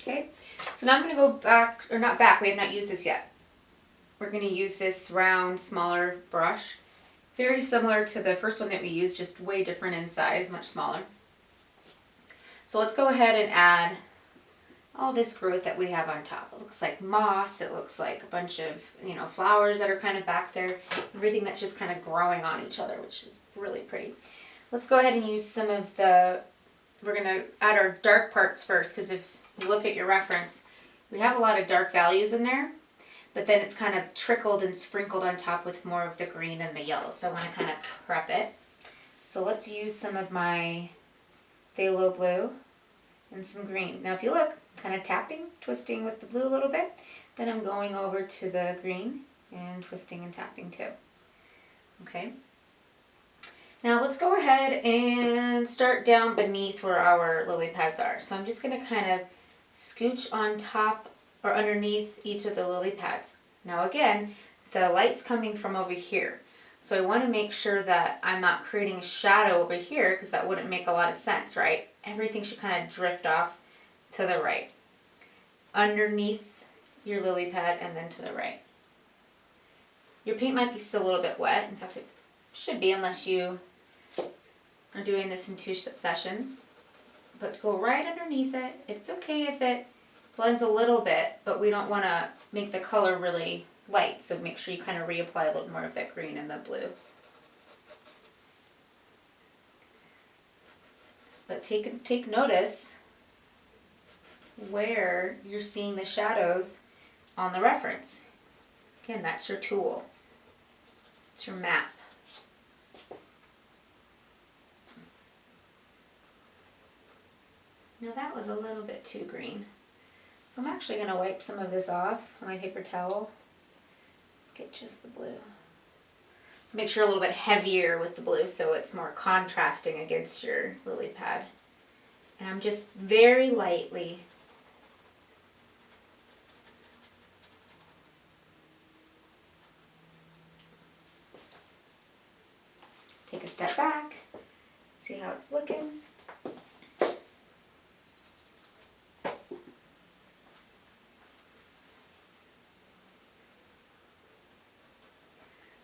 Okay, so now I'm going to go back, or not back, we have not used this yet. We're going to use this round, smaller brush. Very similar to the first one that we used, just way different in size, much smaller. So let's go ahead and add all this growth that we have on top. It looks like moss, it looks like a bunch of, flowers that are kind of back there. Everything that's just kind of growing on each other, which is really pretty. Let's go ahead and use some of we're going to add our dark parts first, because if you look at your reference, we have a lot of dark values in there, but then it's kind of trickled and sprinkled on top with more of the green and the yellow. So I want to kind of prep it. So let's use some of my phthalo blue and some green. Now if you look, kind of tapping, twisting with the blue a little bit. Then I'm going over to the green and twisting and tapping too. Okay. Now let's go ahead and start down beneath where our lily pads are. So I'm just going to kind of scooch on top or underneath each of the lily pads. Now again, the light's coming from over here. So I want to make sure that I'm not creating a shadow over here, because that wouldn't make a lot of sense, right? Everything should kind of drift off to the right. Underneath your lily pad and then to the right. Your paint might be still a little bit wet. In fact, it should be, unless you are doing this in 2 sessions. But go right underneath it. It's okay if it blends a little bit, but we don't want to make the color really light. So make sure you kind of reapply a little more of that green and the blue. But take notice where you're seeing the shadows on the reference. Again, that's your tool. It's your map. Now that was a little bit too green. So I'm actually going to wipe some of this off on my paper towel. Let's get just the blue. So make sure a little bit heavier with the blue so it's more contrasting against your lily pad. And I'm just very lightly take a step back, see how it's looking.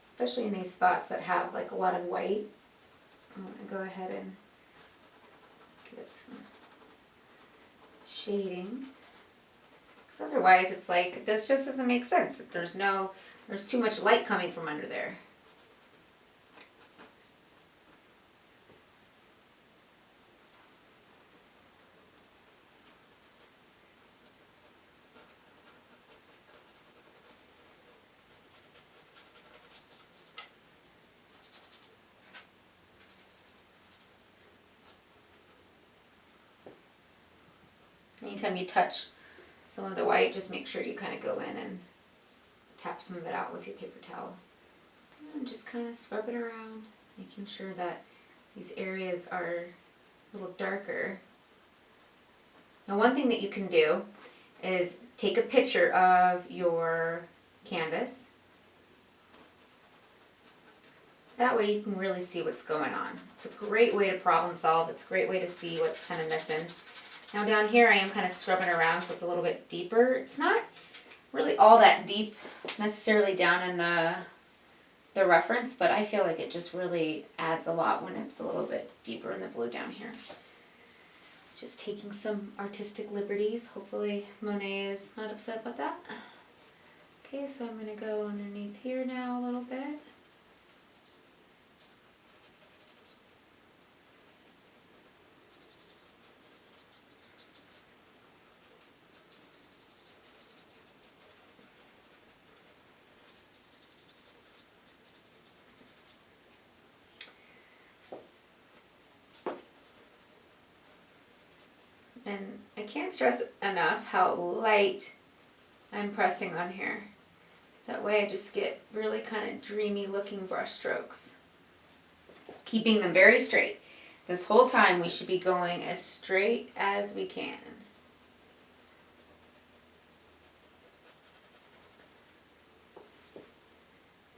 Especially in these spots that have like a lot of white, I'm going to go ahead and give it some shading. Because otherwise it's like, this just doesn't make sense. There's too much light coming from under there. Anytime you touch some of the white, just make sure you kind of go in and tap some of it out with your paper towel. And just kind of scrub it around, making sure that these areas are a little darker. Now one thing that you can do is take a picture of your canvas. That way you can really see what's going on. It's a great way to problem solve. It's a great way to see what's kind of missing. Now down here I am kind of scrubbing around so it's a little bit deeper. It's not really all that deep necessarily down in the reference, but I feel like it just really adds a lot when it's a little bit deeper in the blue down here. Just taking some artistic liberties. Hopefully Monet is not upset about that. Okay, so I'm going to go underneath here now a little bit. And I can't stress enough how light I'm pressing on here. That way I just get really kind of dreamy looking brush strokes. Keeping them very straight. This whole time we should be going as straight as we can.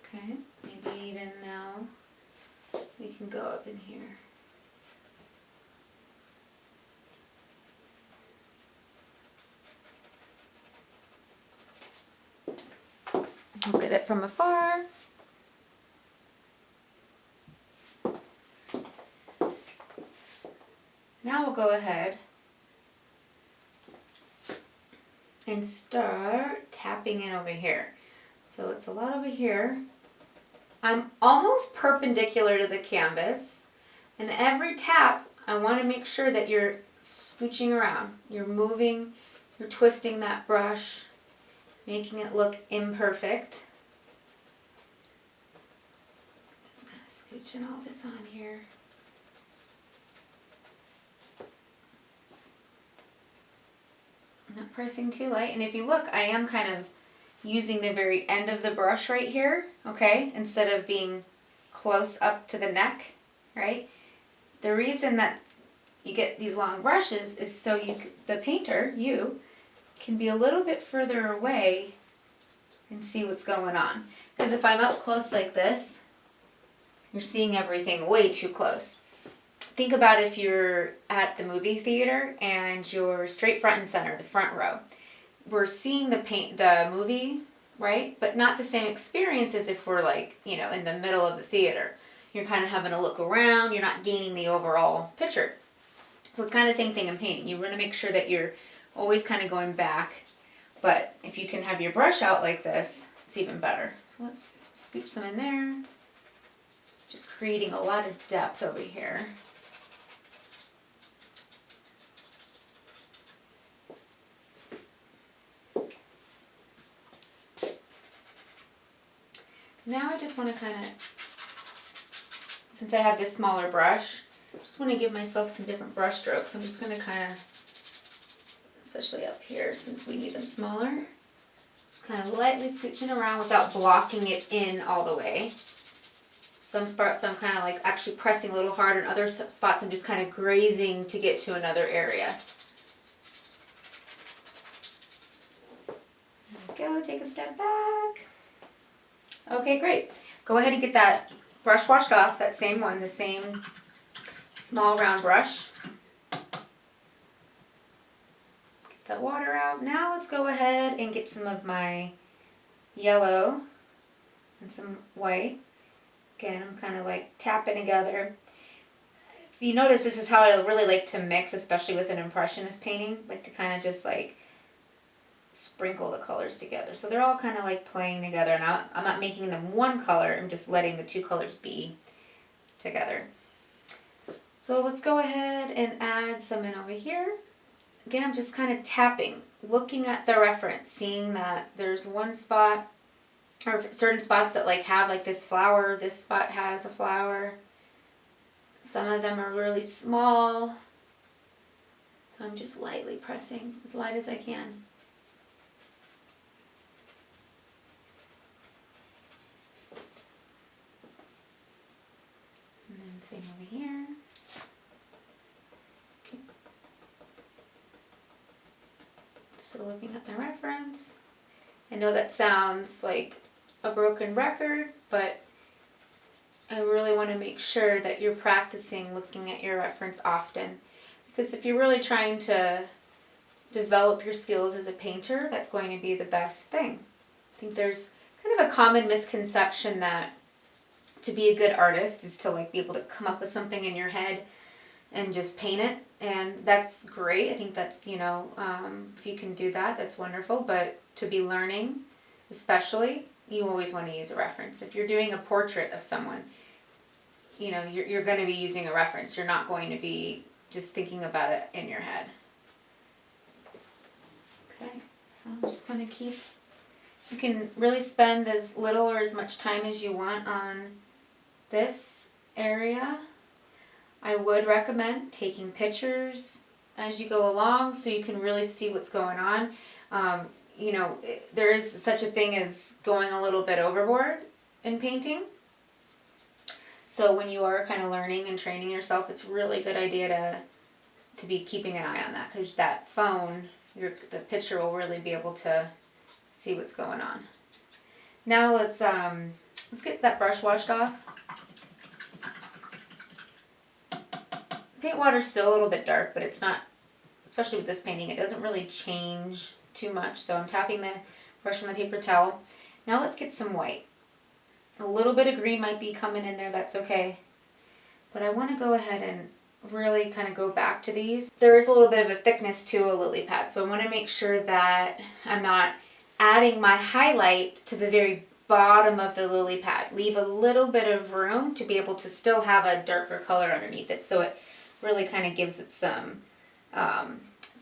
Okay, maybe even now we can go up in here. Look at it from afar. Now we'll go ahead and start tapping in over here. So it's a lot over here. I'm almost perpendicular to the canvas, and every tap I want to make sure that you're scooching around. You're moving, you're twisting that brush, making it look imperfect. Just kind of scooching all this on here. Not pressing too light, and if you look, I am kind of using the very end of the brush right here, okay, instead of being close up to the neck, right? The reason that you get these long brushes is so the painter, you, can be a little bit further away and see what's going on. Because if I'm up close like this, you're seeing everything way too close. Think about if you're at the movie theater and you're straight front and center, the front row. We're seeing the movie, right? But not the same experience as if we're like, you know, in the middle of the theater. You're kind of having to look around, you're not gaining the overall picture. So it's kind of the same thing in painting. You want to make sure that you're always kind of going back, but if you can have your brush out like this, it's even better. So let's scoop some in there. Just creating a lot of depth over here. Now I just want to kind of, since I have this smaller brush, I just want to give myself some different brush strokes. I'm just going to kind of, especially up here since we need them smaller, just kind of lightly scooching around without blocking it in all the way. Some spots I'm kind of like actually pressing a little harder, and other spots I'm just kind of grazing to get to another area. There we go, take a step back. Okay, great. Go ahead and get that brush washed off, that same one, the same small round brush. Get that water out. Now let's go ahead and get some of my yellow and some white. Again, I'm kind of like tapping together. If you notice, this is how I really like to mix, especially with an impressionist painting. Like to kind of just like sprinkle the colors together. So they're all kind of like playing together. Now I'm not making them one color, I'm just letting the two colors be together. So let's go ahead and add some in over here. Again, I'm just kind of tapping, looking at the reference, seeing that there's one spot or certain spots that like have like this flower, this spot has a flower. Some of them are really small. So I'm just lightly pressing as light as I can. And then same over here. Okay. So looking at my reference. I know that sounds like a broken record, but I really want to make sure that you're practicing looking at your reference often. Because if you're really trying to develop your skills as a painter, that's going to be the best thing. I think there's kind of a common misconception that to be a good artist is to like be able to come up with something in your head and just paint it, and that's great. I think that's, you know, if you can do that, that's wonderful. But to be learning, especially, you always want to use a reference. If you're doing a portrait of someone, you know, you're going to be using a reference. You're not going to be just thinking about it in your head. Okay, so I'm just going to keep, you can really spend as little or as much time as you want on this area. I would recommend taking pictures as you go along so you can really see what's going on. You know, there is such a thing as going a little bit overboard in painting. So when you are kind of learning and training yourself, it's really a good idea to be keeping an eye on that, because that phone, the picture will really be able to see what's going on. Now let's get that brush washed off. Paint water's still a little bit dark, but it's not, especially with this painting, it doesn't really change too much. So I'm tapping the brush on the paper towel. Now let's get some white. A little bit of green might be coming in there, that's okay. But I want to go ahead and really kind of go back to these. There is a little bit of a thickness to a lily pad, so I want to make sure that I'm not adding my highlight to the very bottom of the lily pad. Leave a little bit of room to be able to still have a darker color underneath it, so it really kind of gives it some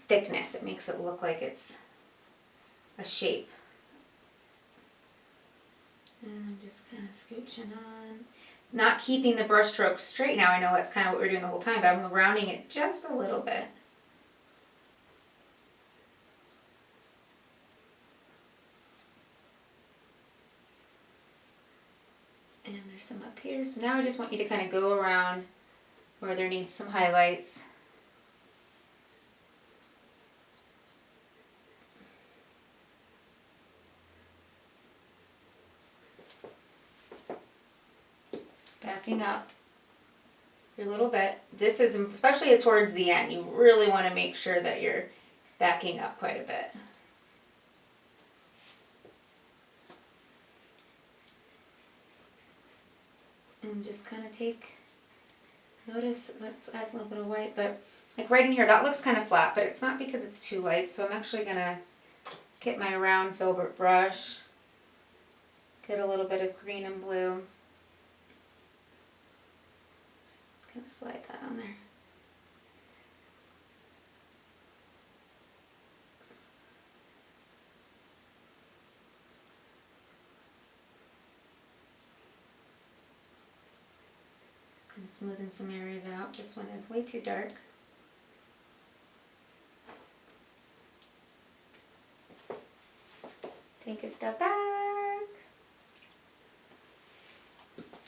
thickness. It makes it look like it's a shape. And I'm just kind of scooching on. Not keeping the brush stroke straight now. I know that's kind of what we're doing the whole time, but I'm rounding it just a little bit. And there's some up here. So now I just want you to kind of go around where there needs some highlights. Backing up a little bit. This is, especially towards the end, you really want to make sure that you're backing up quite a bit. And just kind of notice, let's add a little bit of white, but like right in here, that looks kind of flat, but it's not because it's too light, so I'm actually going to get my round filbert brush, get a little bit of green and blue. Gonna slide that on there. Just gonna smoothen some areas out. This one is way too dark. Take a step back.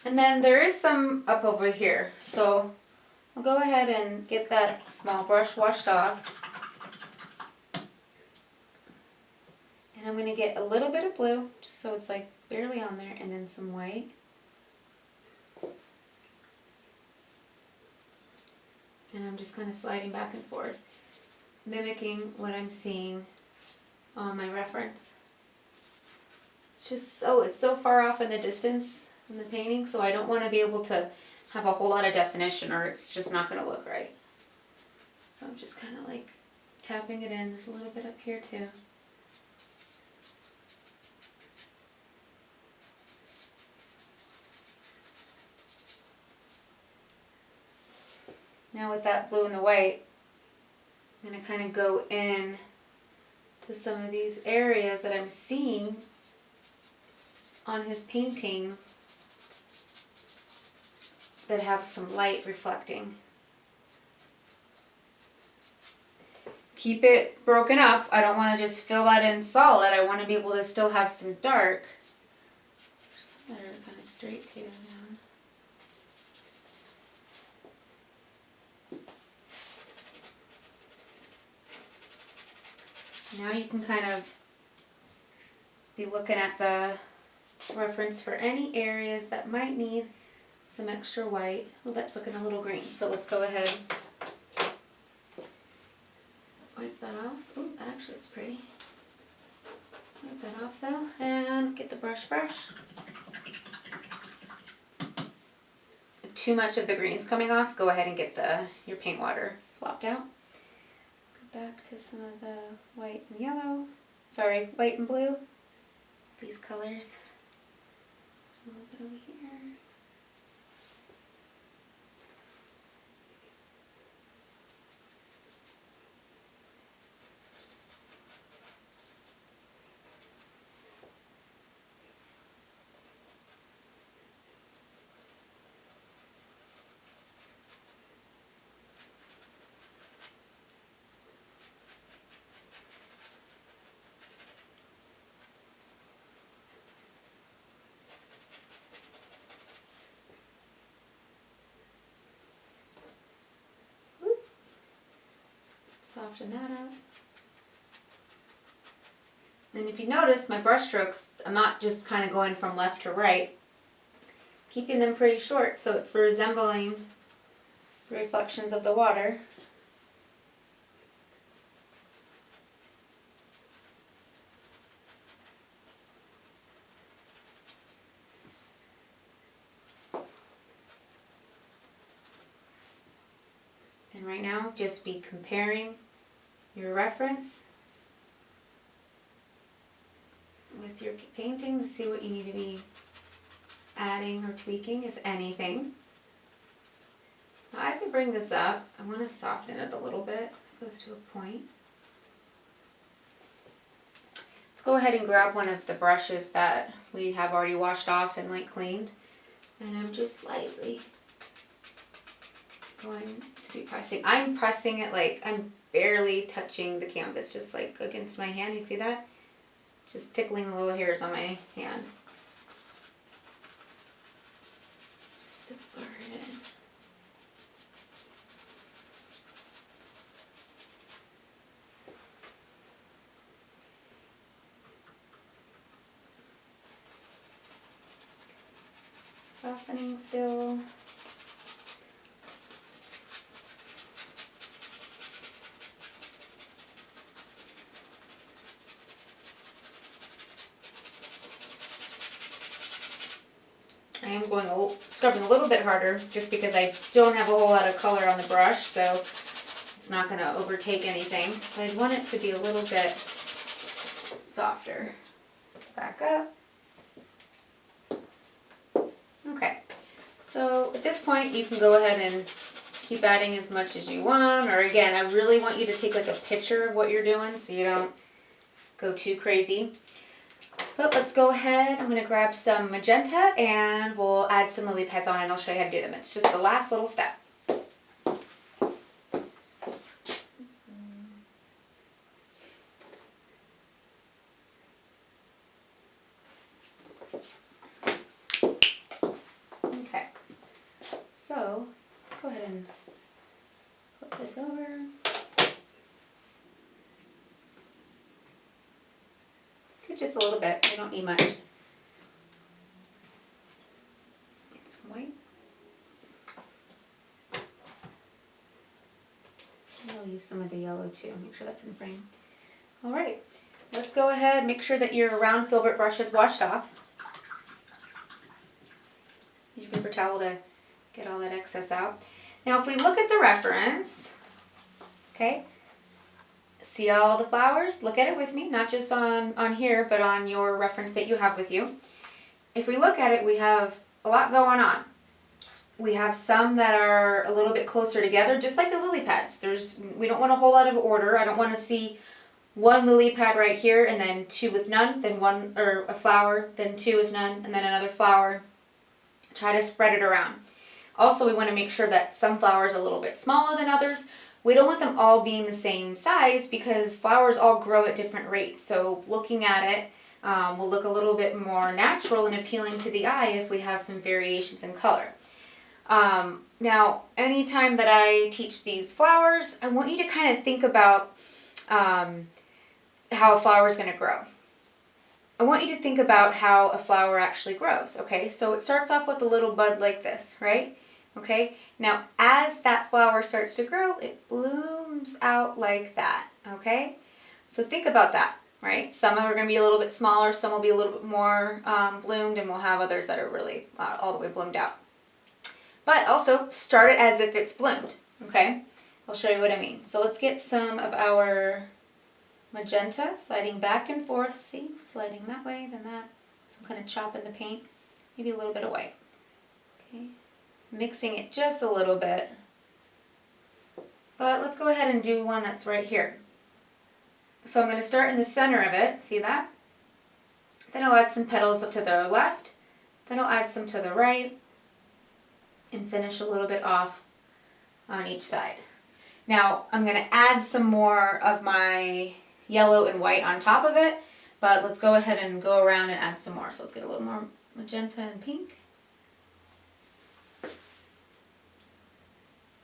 And then there is some up over here, so I'll go ahead and get that small brush washed off. And I'm going to get a little bit of blue, just so it's like barely on there, and then some white. And I'm just kind of sliding back and forth, mimicking what I'm seeing on my reference. It's so far off in the distance in the painting, so I don't want to be able to have a whole lot of definition, or it's just not going to look right. So I'm just kind of like tapping it in. There's a little bit up here too. Now with that blue and the white, I'm going to kind of go in to some of these areas that I'm seeing on his painting that have some light reflecting. Keep it broken up. I don't want to just fill that in solid. I want to be able to still have some dark. There's some that are kind of straight too now. Now you can kind of be looking at the reference for any areas that might need some extra white. Oh, that's looking a little green, so let's go ahead, wipe that off. Oh, that actually looks pretty. Wipe that off though, and get the brush. If too much of the green's coming off, go ahead and get your paint water swapped out. Go back to some of the white and yellow. Sorry, white and blue. These colors. There's a little bit over here. Soften that up. And if you notice, my brush strokes, I'm not just kind of going from left to right, keeping them pretty short so it's resembling the reflections of the water. And right now, just be comparing your reference with your painting to see what you need to be adding or tweaking, if anything. Now, as I bring this up, I want to soften it a little bit. It goes to a point. Let's go ahead and grab one of the brushes that we have already washed off and light cleaned, and I'm just lightly going to be pressing. I'm pressing it like I'm barely touching the canvas, just like against my hand. You see that? Just tickling the little hairs on my hand. Just to blur it in. Softening still. I am scrubbing a little bit harder just because I don't have a whole lot of color on the brush, so it's not going to overtake anything. But I want it to be a little bit softer. Back up. Okay, so at this point you can go ahead and keep adding as much as you want, or again, I really want you to take like a picture of what you're doing so you don't go too crazy. But let's go ahead, I'm going to grab some magenta and we'll add some lily pads on and I'll show you how to do them. It's just the last little step. Okay, so let's go ahead and flip this over. Just a little bit, you don't need much. Get some white. I'll use some of the yellow too, make sure that's in frame. Alright, let's go ahead, make sure that your round filbert brush is washed off. Use your paper towel to get all that excess out. Now if we look at the reference, okay, see all the flowers? Look at it with me, not just on here, but on your reference that you have with you. If we look at it, we have a lot going on. We have some that are a little bit closer together, just like the lily pads. We don't want a whole lot of order. I don't want to see one lily pad right here and then two with none, then one, or a flower, then two with none, and then another flower. Try to spread it around. Also, we want to make sure that some flowers are a little bit smaller than others. We don't want them all being the same size because flowers all grow at different rates. So looking at it will look a little bit more natural and appealing to the eye if we have some variations in color. Now, anytime that I teach these flowers, I want you to kind of think about how a flower is going to grow. I want you to think about how a flower actually grows, okay? So it starts off with a little bud like this, right? Okay? Now, as that flower starts to grow, it blooms out like that, okay? So think about that, right? Some are going to be a little bit smaller, some will be a little bit more bloomed, and we'll have others that are really all the way bloomed out. But also, start it as if it's bloomed, okay? I'll show you what I mean. So let's get some of our magenta, sliding back and forth, see, sliding that way, then that. So I'm kind of chopping the paint, maybe a little bit of white. Okay, mixing it just a little bit. But let's go ahead and do one that's right here. So I'm going to start in the center of it, see that? Then I'll add some petals up to the left, then I'll add some to the right, and finish a little bit off on each side. Now I'm going to add some more of my yellow and white on top of it, but let's go ahead and go around and add some more. So let's get a little more magenta and pink.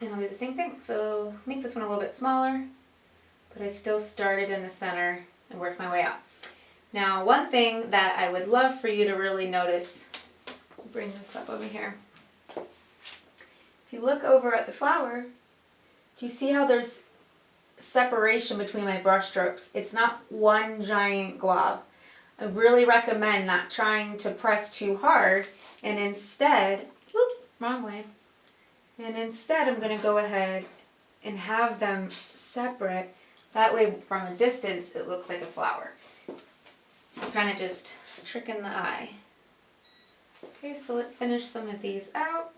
And I'll do the same thing. So make this one a little bit smaller, but I still started in the center and worked my way out. Now, one thing that I would love for you to really notice, I'll bring this up over here. If you look over at the flower, do you see how there's separation between my brush strokes? It's not one giant glob. I really recommend not trying to press too hard, and instead, wrong way. And instead I'm going to go ahead and have them separate. That way from a distance it looks like a flower. Kind of just tricking the eye. Okay, so let's finish some of these out.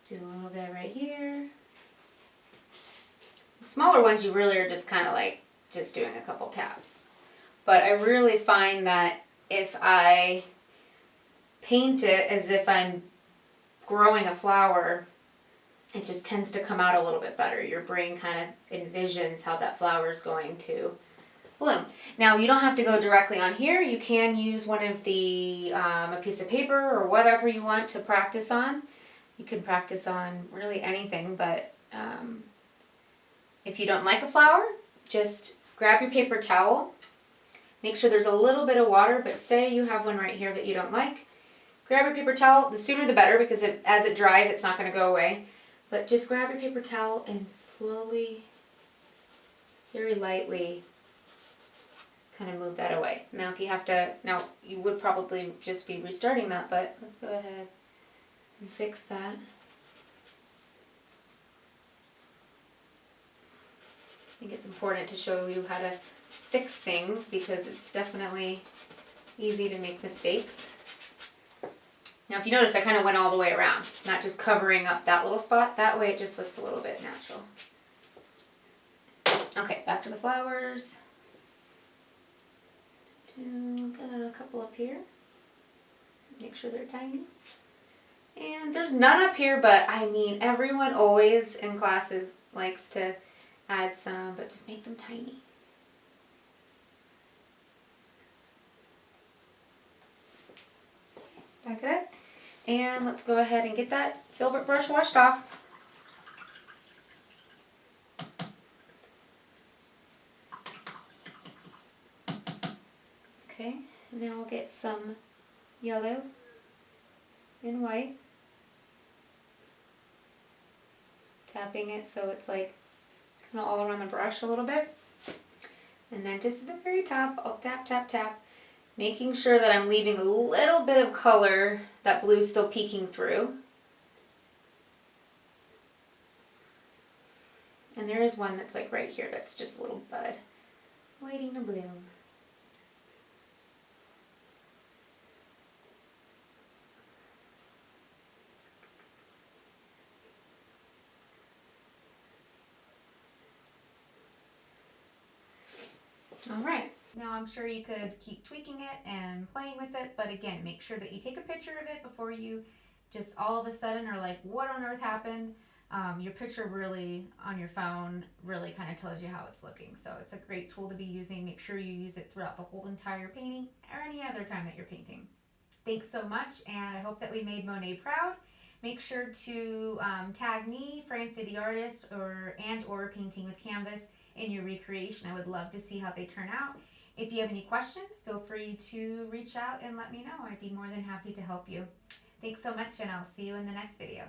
Do a little bit right here. The smaller ones you really are just kind of like just doing a couple taps. But I really find that if I paint it as if I'm growing a flower, it just tends to come out a little bit better. Your brain kind of envisions how that flower is going to bloom. Now, you don't have to go directly on here. You can use one of the, a piece of paper or whatever you want to practice on. You can practice on really anything, but if you don't like a flower, just grab your paper towel. Make sure there's a little bit of water, but say you have one right here that you don't like. Grab your paper towel. The sooner the better, because as it dries, it's not going to go away. But just grab your paper towel and slowly, very lightly, kind of move that away. Now if you have to, now you would probably just be restarting that, but let's go ahead and fix that. I think it's important to show you how to fix things because it's definitely easy to make mistakes. Now if you notice, I kind of went all the way around, not just covering up that little spot. That way it just looks a little bit natural. Okay, back to the flowers. Got a couple up here. Make sure they're tiny. And there's none up here, but I mean, everyone always in classes likes to add some, but just make them tiny. Back it up. And let's go ahead and get that filbert brush washed off. Okay, and now we'll get some yellow and white. Tapping it so it's like kind of all around the brush a little bit. And then just at the very top, I'll tap, tap, tap, making sure that I'm leaving a little bit of color, that blue still peeking through. And there is one that's like right here, that's just a little bud waiting to bloom. All right, now I'm sure you could keep tweaking it and playing with it, but again, make sure that you take a picture of it before you just all of a sudden are like, what on earth happened? Your picture really on your phone really kind of tells you how it's looking. So it's a great tool to be using. Make sure you use it throughout the whole entire painting or any other time that you're painting. Thanks so much, and I hope that we made Monet proud. Make sure to tag me, Francie the artist, or Painting with Canvas in your recreation. I would love to see how they turn out. If you have any questions, feel free to reach out and let me know. I'd be more than happy to help you. Thanks so much, and I'll see you in the next video.